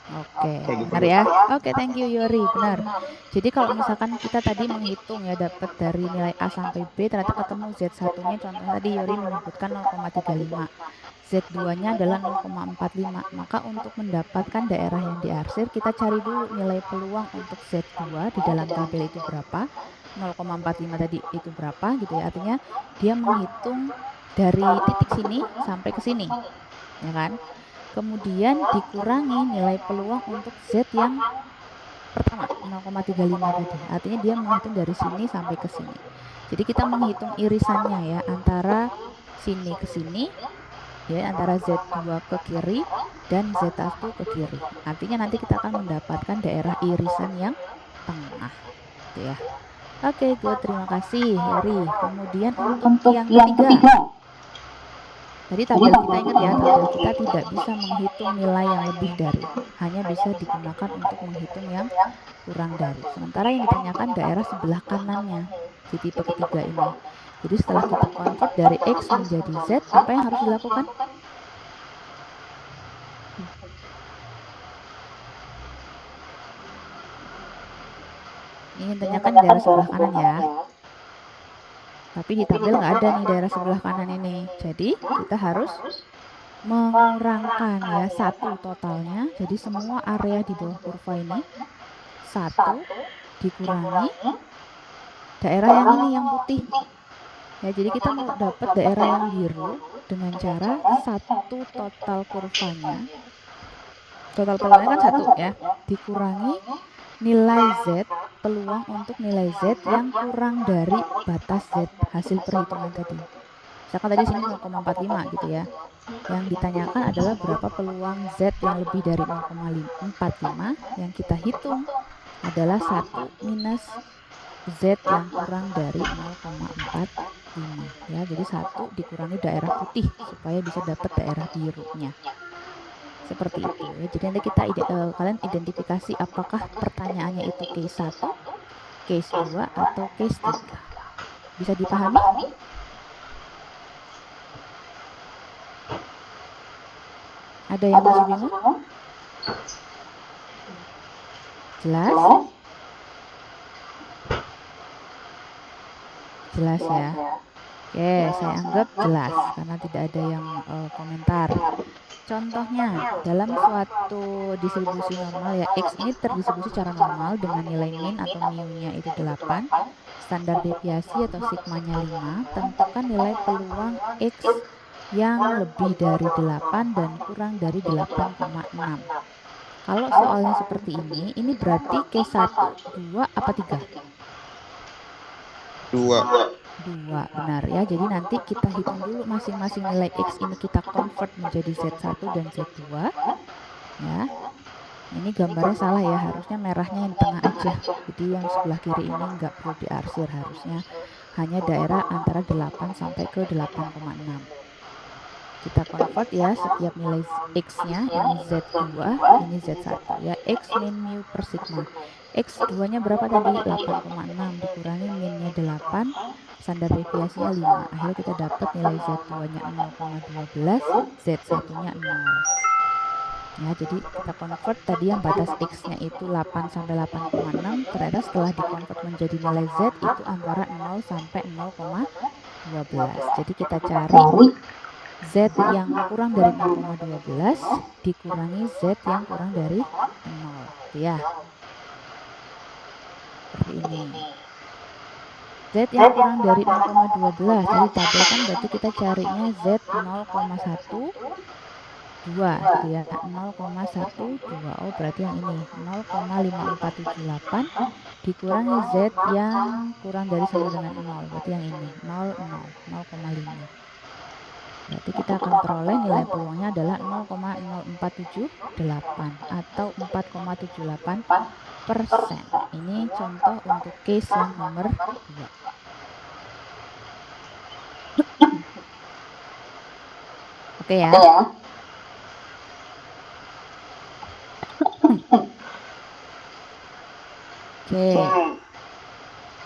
Oke, Kayak gitu, benar Bu. ya. Oke, thank you Yori, benar. Jadi kalau misalkan kita tadi menghitung ya, dapat dari nilai A sampai B, ternyata ketemu Z1-nya, contohnya tadi Yori menyebutkan 0,35. Z2-nya adalah 0,45. Maka untuk mendapatkan daerah yang diarsir, kita cari dulu nilai peluang untuk Z2 di dalam tabel itu berapa. 0,45 tadi itu berapa gitu ya. Artinya dia menghitung dari titik sini sampai ke sini. Ya kan? Kemudian dikurangi nilai peluang untuk Z yang pertama 0,35 tadi. Artinya dia menghitung dari sini sampai ke sini. Jadi kita menghitung irisannya ya, antara sini ke sini, ya, antara Z2 ke kiri dan Z1 ke kiri. Artinya nanti kita akan mendapatkan daerah irisan yang tengah, gitu ya. Oke, good, terima kasih Yori. Kemudian untuk yang ketiga, tadi tabel kita ingat ya, tabel kita tidak bisa menghitung nilai yang lebih dari, hanya bisa digunakan untuk menghitung yang kurang dari. Sementara yang ditanyakan daerah sebelah kanannya di tipe ketiga ini. Jadi setelah kita convert dari X menjadi Z, apa yang harus dilakukan? Ini tanyakan daerah sebelah kanan ya. Tapi di tabel nggak ada nih daerah sebelah kanan ini. Jadi kita harus mengurangkan ya satu totalnya. Jadi semua area di bawah kurva ini satu dikurangi daerah yang ini yang putih. Ya, jadi kita mau dapat daerah yang biru dengan cara satu total kurvanya. Total peluangnya kan satu ya, dikurangi nilai Z, peluang untuk nilai Z yang kurang dari batas Z hasil perhitungan tadi. Misalkan tadi sini 0,45 gitu ya. Yang ditanyakan adalah berapa peluang Z yang lebih dari 0,45. Yang kita hitung adalah 1 minus Z yang kurang dari 0,45 ya. Jadi 1 dikurangi daerah putih supaya bisa dapat daerah birunya. Seperti itu ya. Jadi nanti kalian identifikasi apakah pertanyaannya itu case 1, case 2 atau case 3. Bisa dipahami? Ada yang masih bingung? Jelas? Jelas ya. Oke, saya anggap jelas karena tidak ada yang komentar. Contohnya, dalam suatu distribusi normal ya, X ini terdistribusi secara normal dengan nilai min atau mu-nya itu 8, standar deviasi atau sigmanya 5, tentukan nilai peluang X yang lebih dari 8 dan kurang dari 8,6. Kalau soalnya seperti ini berarti case 1, 2, apa 3? 2, benar ya. Jadi nanti kita hitung dulu masing-masing nilai X ini kita convert menjadi Z1 dan Z2 ya. Ini gambarnya salah ya, harusnya merahnya yang di tengah aja. Jadi yang sebelah kiri ini nggak perlu diarsir, harusnya hanya daerah antara 8 sampai ke 8,6. Kita convert ya setiap nilai X-nya, ini Z2, ini Z1 ya. X min mu per sigma. X2 nya berapa tadi? 8,6 dikurangi minnya 8, standar deviasinya 5. Akhirnya kita dapat nilai Z2 nya 0,12, Z1 nya 0 ya. Jadi kita convert tadi yang batas X nya itu 8 sampai 8,6, ternyata setelah dikonvert menjadi nilai Z itu antara 0 sampai 0,12. Jadi kita cari Z yang kurang dari 0,12 dikurangi Z yang kurang dari 0 gitu ya. Seperti ini. Z yang kurang dari 0,12 jadi tabel kan berarti kita carinya Z 0,12 gitu ya. 0,12. Oh berarti yang ini 0,5478 dikurangi Z yang kurang dari sama dengan 0. Berarti yang ini 0,5. Berarti kita akan peroleh nilai peluangnya adalah 0,0478 atau 4,78%. Ini contoh untuk case yang nomor 2. Oke ya. Oke.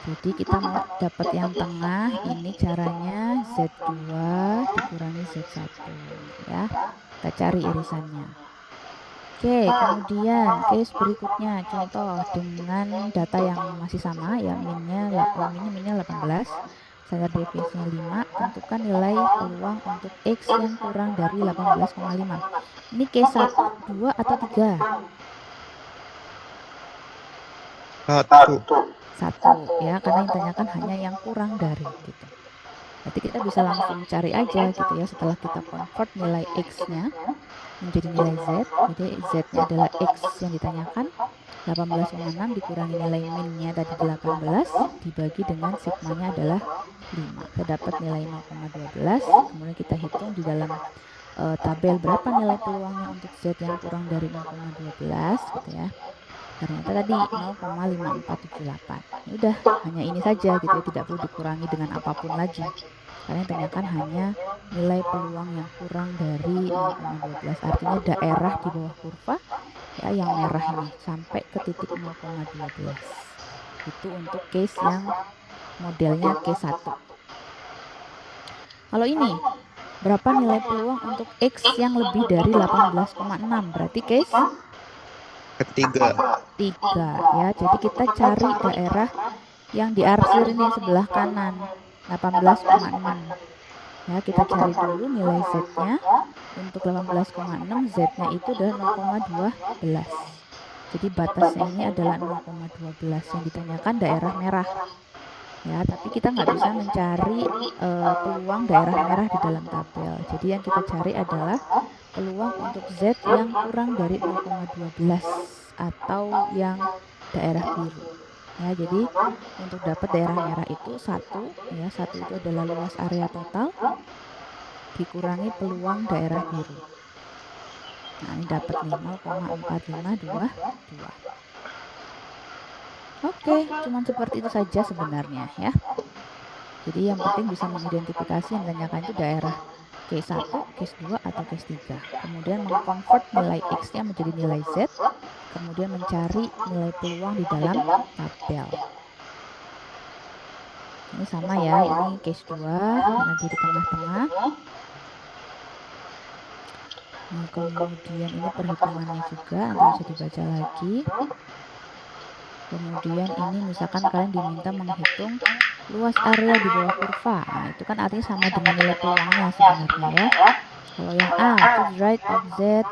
Jadi kita mau dapat yang tengah, ini caranya Z2 dikurangi Z1 ya. Kita cari irisannya. Oke, kemudian case berikutnya contoh dengan data yang masih sama ya, minnya 18, standar deviasinya 5, tentukan nilai peluang untuk X yang kurang dari 18,5. Ini case 1, 2 atau 3? 1 ya, karena yang ditanyakan hanya yang kurang dari gitu. Berarti kita bisa langsung cari aja gitu ya, setelah kita convert nilai X-nya menjadi nilai Z. Jadi Z-nya adalah X yang ditanyakan, 18,6 dikurangi nilai min-nya tadi 18 dibagi dengan sigmanya adalah 5. Kita dapat nilai 0,12. Kemudian kita hitung di dalam tabel berapa nilai peluangnya untuk Z yang kurang dari 0,12 gitu ya. Ternyata tadi 0,5478. Ya udah, hanya ini saja gitu ya, tidak perlu dikurangi dengan apapun lagi. Karena yang ditanyakan hanya nilai peluang yang kurang dari 0,12. Artinya daerah di bawah kurva ya yang merah ini sampai ke titik 0,12. Itu untuk case yang modelnya case 1. Kalau ini berapa nilai peluang untuk X yang lebih dari 18,6? Berarti case ketiga ya. Jadi kita cari daerah yang diarsir ini sebelah kanan 18,6 ya. Kita cari dulu nilai Z-nya. Untuk 18,6 Z-nya itu adalah 0,12. Jadi batasnya ini adalah 0,12. Yang ditanyakan daerah merah ya, tapi kita nggak bisa mencari peluang daerah merah di dalam tabel. Jadi yang kita cari adalah peluang untuk Z yang kurang dari 0,12 atau yang daerah biru. Ya, jadi untuk dapat daerah merah itu satu itu adalah luas area total dikurangi peluang daerah biru. Nah, ini dapat nih 0,4522. Oke, cuman seperti itu saja sebenarnya ya. Jadi yang penting bisa mengidentifikasi yang ditanyakan itu daerah case 1, case 2, atau case 3. Kemudian mengconvert nilai X-nya menjadi nilai Z. Kemudian mencari nilai peluang di dalam tabel. Ini sama ya, ini case 2, karena dia di tengah-tengah. Nah, kemudian ini perhitungannya juga, nanti bisa dibaca lagi. Kemudian ini misalkan kalian diminta menghitung luas area di bawah kurva. Nah, itu kan artinya sama dengan nilai peluangnya sebenarnya ya. Kalau yang A, to the right of Z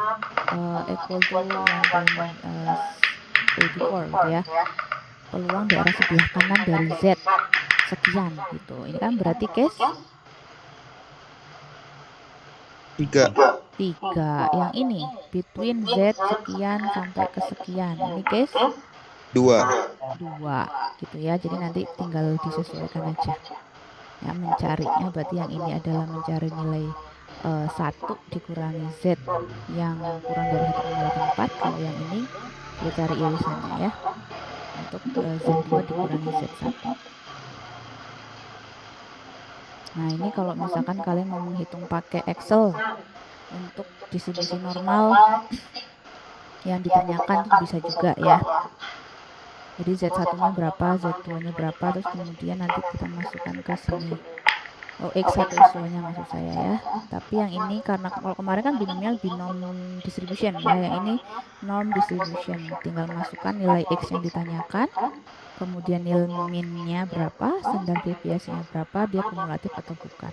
equal to 1.84 gitu ya. Peluang daerah sebelah kanan dari Z sekian gitu. Ini kan berarti case 3. 3. Yang ini between Z sekian sampai ke sekian. Ini case 2. 2 gitu ya. Jadi nanti tinggal disesuaikan aja. Ya, mencarinya berarti yang ini adalah mencari nilai 1 dikurangi Z yang kurang dari 1,84. Kalau yang ini dia cari irisannya ya. Untuk Z2 dikurangi Z1. Nah, ini kalau misalkan kalian mau menghitung pakai Excel untuk distribusi normal yang ditanyakan itu bisa juga ya. Jadi Z1-nya berapa, Z2-nya berapa, terus kemudian nanti kita masukkan ke sini. Oh, X1, X2-nya maksud saya ya. Tapi yang ini karena kalau kemarin kan binomial binom distribution ya, yang ini norm distribution. Tinggal masukkan nilai X yang ditanyakan, kemudian nilai min-nya berapa, standar deviasinya berapa, dia kumulatif atau bukan.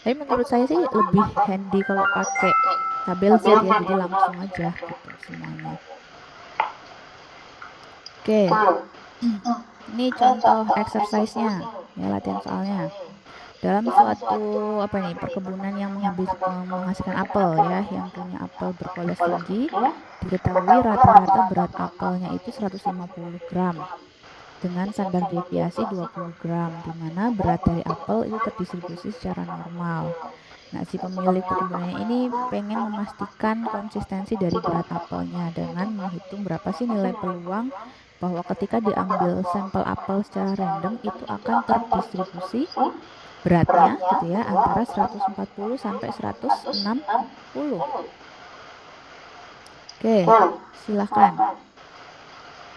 Tapi menurut saya sih lebih handy kalau pakai tabel Z ya, jadi langsung aja gitu semuanya. Oke. Ini contoh exercise-nya ya, latihan soalnya. Dalam suatu perkebunan yang menghasilkan apel ya, yang punya apel berkualitas tinggi, diketahui rata-rata berat apelnya itu 150 gram dengan standar deviasi 20 gram, di mana berat dari apel itu terdistribusi secara normal. Nah, si pemilik perkebunannya ini pengen memastikan konsistensi dari berat apelnya dengan menghitung berapa sih nilai peluang bahwa ketika diambil sampel apel secara random itu akan terdistribusi beratnya gitu ya antara 140 sampai 160. Oke, silahkan.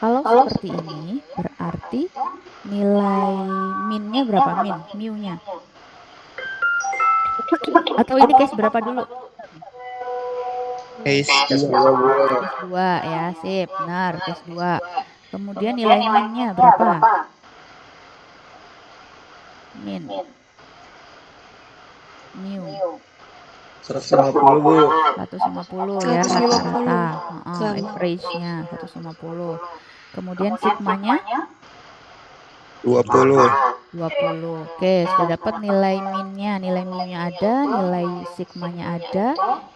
Kalau seperti ini berarti nilai min-nya berapa? Mu-nya. Atau ini case berapa dulu? Case Case 2 ya, sip, benar, case 2. Kemudian nilai min-nya berapa? Min. Mu. 150 Bu. 150 ya 150 rata-rata. gram. Average-nya 150. Kemudian sigmanya 20. 20. Oke, sudah dapat nilai min-nya. Nilai mu-nya ada, nilai sigmanya ada.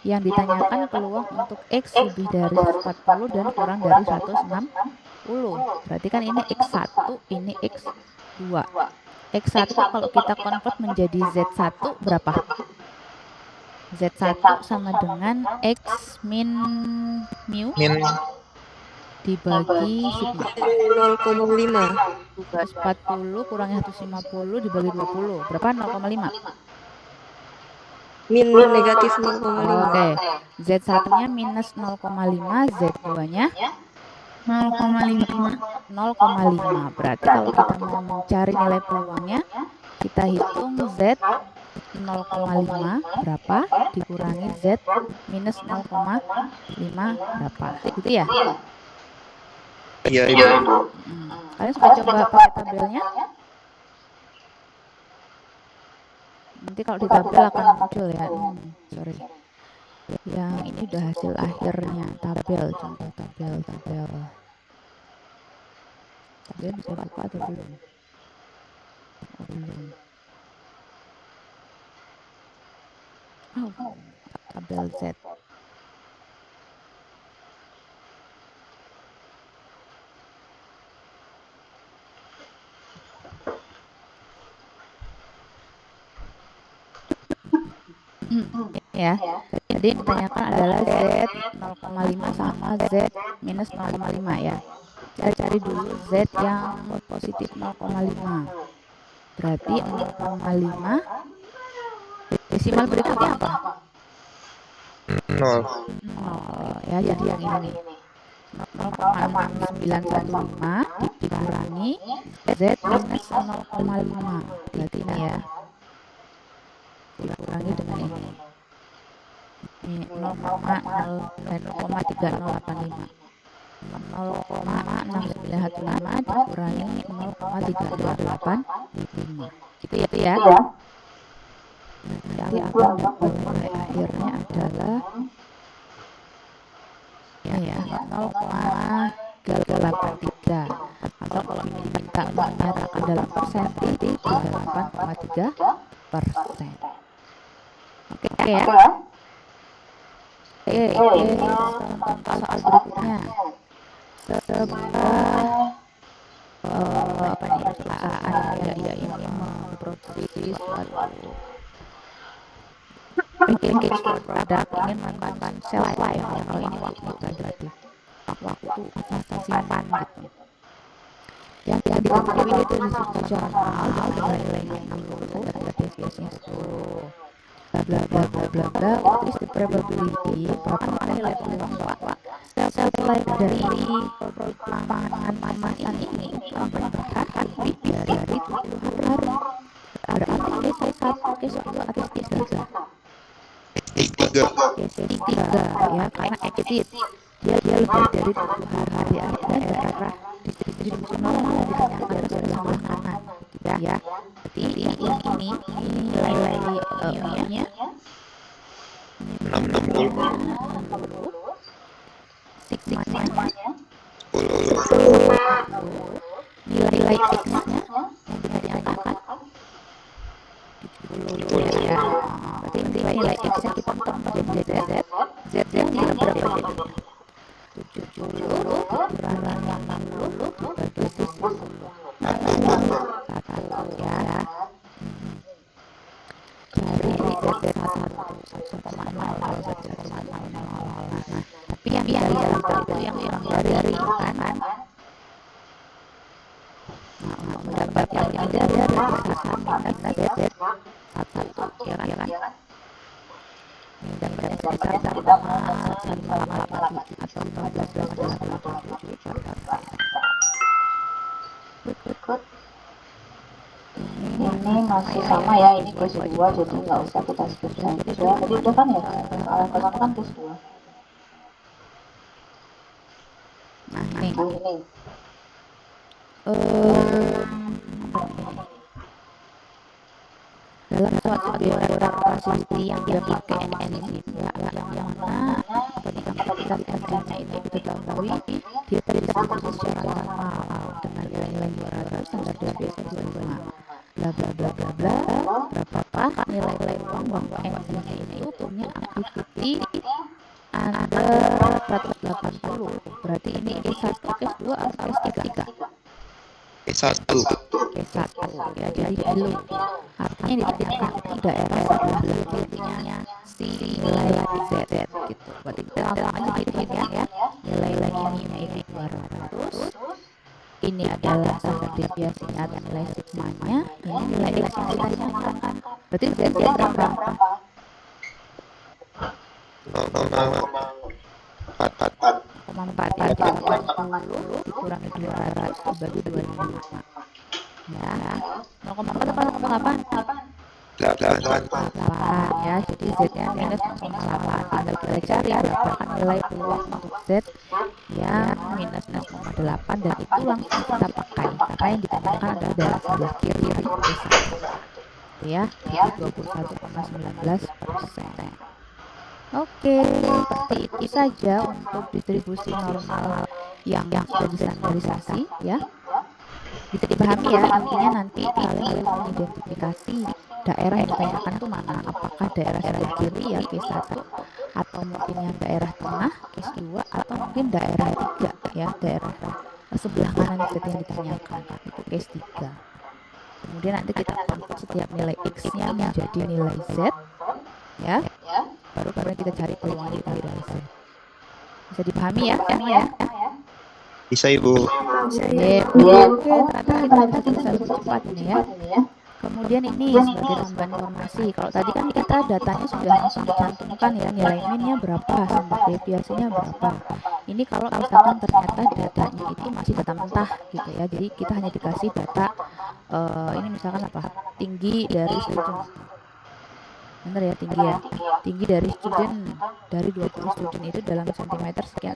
Yang ditanyakan peluang untuk X lebih dari 140 dan kurang dari 160. Berarti kan ini X1, ini X2. X1 kalau kita convert menjadi Z1 berapa? Z1 sama dengan X min mu Min dibagi sigma. 0,5. 240 kurangi 150 dibagi 20. Berapa? 0,5. Min negatif 0,5. Oke. Z1-nya minus 0,5, Z2-nya 0,5. 0,5. Berarti kalau kita mau mencari nilai peluangnya, kita hitung Z 0,5 berapa dikurangi Z minus 0,5 berapa. Gitu ya? Iya, Ibu. Kalian sudah coba pakai tabelnya? Nanti kalau di tabel akan muncul ya. Sorry. Yang ini udah hasil akhirnya tabel, contoh tabel. Tabel bisa buka atau belum? Oh, belum. Oh, tabel Z. ya. Jadi yang ditanyakan adalah Z 0,5 sama Z minus 0,5 ya. Kita cari dulu Z yang positif 0,5. Berarti 0,5 desimal berikutnya apa? 0. 0 ya, jadi yang ini 0,6915 dikurangi Z minus 0,5. Berarti ini ya, dikurangi dengan ini 0,3085. 0,6915 dikurangi 0,3085 gitu ya. Nanti akan dapat nilai akhirnya adalah ya 0,383 atau kalau kita menyatakan dalam persen 38,3%. Oke ya. Soal berikutnya sebuah apa nih, perusahaan yang ini memproduksi suatu package produk ingin mengembangkan shelf life ya, kalau ini waktu berarti waktu masa simpan gitu. Yang diketahui itu disebut jurnal nilai-nilainya 60 dan deviasinya 10. Bla bla bla bla bla bla. What is the probability? Berapa nilai peluang bahwa shelf life dari produk pangan kemasan ini akan lebih dari 70 hari. Berarti case 1, case 2, atau case 3? Case 3 ya, karena exit dia lebih dari 70 hari artinya daerah distribusi normal yang ditanyakan pada sebelah kanan ya. Berarti ini nilai ininya 60, sigmanya 10, nilai X-nya yang ditanyakan 70 ya. Berarti nilai X-nya kita potong menjadi Z nya nilai berapa jadinya? 70 dikurangi 60 bagi 10 1 ya. Cari Z 1,00. Tapi yang itu yang dari kan mendapat yang tidak dari minus Z 1 ya kan. Ini dapatnya sekitar 0,587 atau 14,87%. Good. Ini masih sama ya, ini case 2 jadi nggak usah kita sebutkan juga. Tadi udah kan ya, alat pertama kan case 2. Nah ini dalam suatu bioreaktor facility yang dia pakai NNC ya, yang mana ketika energinya itu diketahui dia terdistribusi secara normal dengan nilai 200 standar deviasi 25 bla bla bla bla bla. Berapakah nilai peluang bahwa energinya itu punya activity under 180? Berarti ini case 1, case 2 atau case 3? Case 1. Case 1 ya, jadi belum. Artinya ditanyakan di daerah sebelah kirinya si nilai Z gitu. Berarti kita langsung aja hitung ya. Nilai ininya ini 200. Ini adalah standar deviasinya atau nilai sigmanya. Ini nilai X yang ditanyakan. Berarti Z berapa? 0,4 ya, 80 dikurangi 200 dibagi 25 ya. 0,4 apa 0,8 ya, jadi Z nya minus 0,8. Tinggal kita cari berapakah nilai peluang untuk Z yang minus 0,8 dan itu langsung kita pakai karena yang ditanyakan adalah daerah sebelah kiri ya, itu 21,19%. Oke, seperti itu saja untuk distribusi normal yang sudah distandarisasi ya. Bisa dipahami ya, intinya nanti kalian harus mengidentifikasi daerah yang ditanyakan itu mana. Apakah daerah sebelah kiri ya case 1, atau mungkin yang daerah tengah case 2, atau mungkin daerah 3 ya, daerah sebelah kanan yang ditanyakan itu case 3. Kemudian nanti kita convert setiap nilai X-nya menjadi nilai Z ya. baru kita cari peluangnya kita realisasi. Bisa dipahami ya, ya? Bisa Ibu. Oke, ternyata kita bisa lebih cepat ini ya. Kemudian ini sebagai tambahan informasi, kalau tadi kan kita datanya sudah langsung dicantumkan ya, nilai minnya berapa, standar deviasinya berapa. Ini kalau misalkan ternyata datanya itu masih data mentah gitu ya, jadi kita hanya dikasih data ini misalkan apa, tinggi dari student, bener ya, tinggi dari student, dari 20 student itu dalam sentimeter sekian.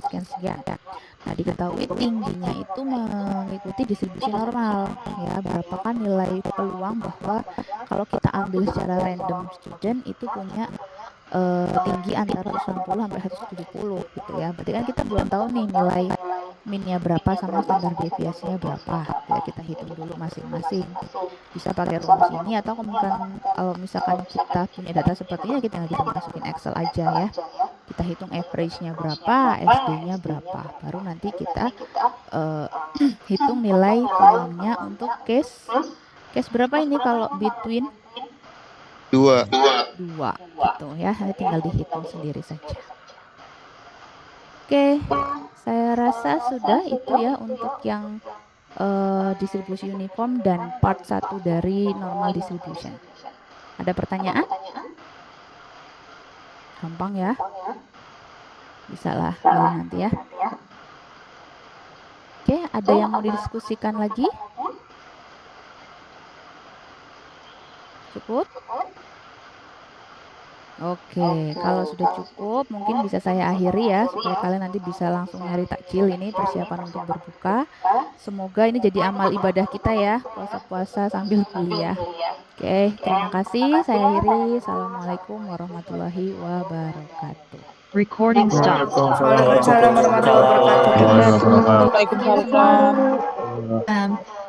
Nah, diketahui tingginya itu mengikuti distribusi normal ya, berapakah nilai peluang bahwa kalau kita ambil secara random student itu punya tinggi antara 160 sampai 170 gitu ya. Berarti kan kita belum tahu nih nilai minnya berapa sama standar deviasinya berapa. Ya, kita hitung dulu masing-masing. Bisa pakai rumus ini atau kalau misalkan kita punya data seperti ini kita masukin Excel aja ya. Kita hitung average-nya berapa, SD-nya berapa. Baru nanti kita hitung nilai peluangnya untuk case berapa ini kalau between 2. gitu ya, tinggal dihitung sendiri saja. Oke, saya rasa sudah itu ya untuk yang distribusi uniform dan part 1 dari normal distribution. Ada pertanyaan? Gampang ya? Bisa lah nanti ya. Oke, ada yang mau didiskusikan lagi? Cukup? Oke, kalau sudah cukup mungkin bisa saya akhiri ya, supaya kalian nanti bisa langsung nyari takjil ini, persiapan untuk berbuka. Semoga ini jadi amal ibadah kita ya, puasa-puasa sambil kuliah. Oke, terima kasih, saya akhiri. Assalamualaikum warahmatullahi wabarakatuh. Recording stop. Waalaikumsalam warahmatullahi wabarakatuh. Waalaikumsalam. Waalaikumsalam.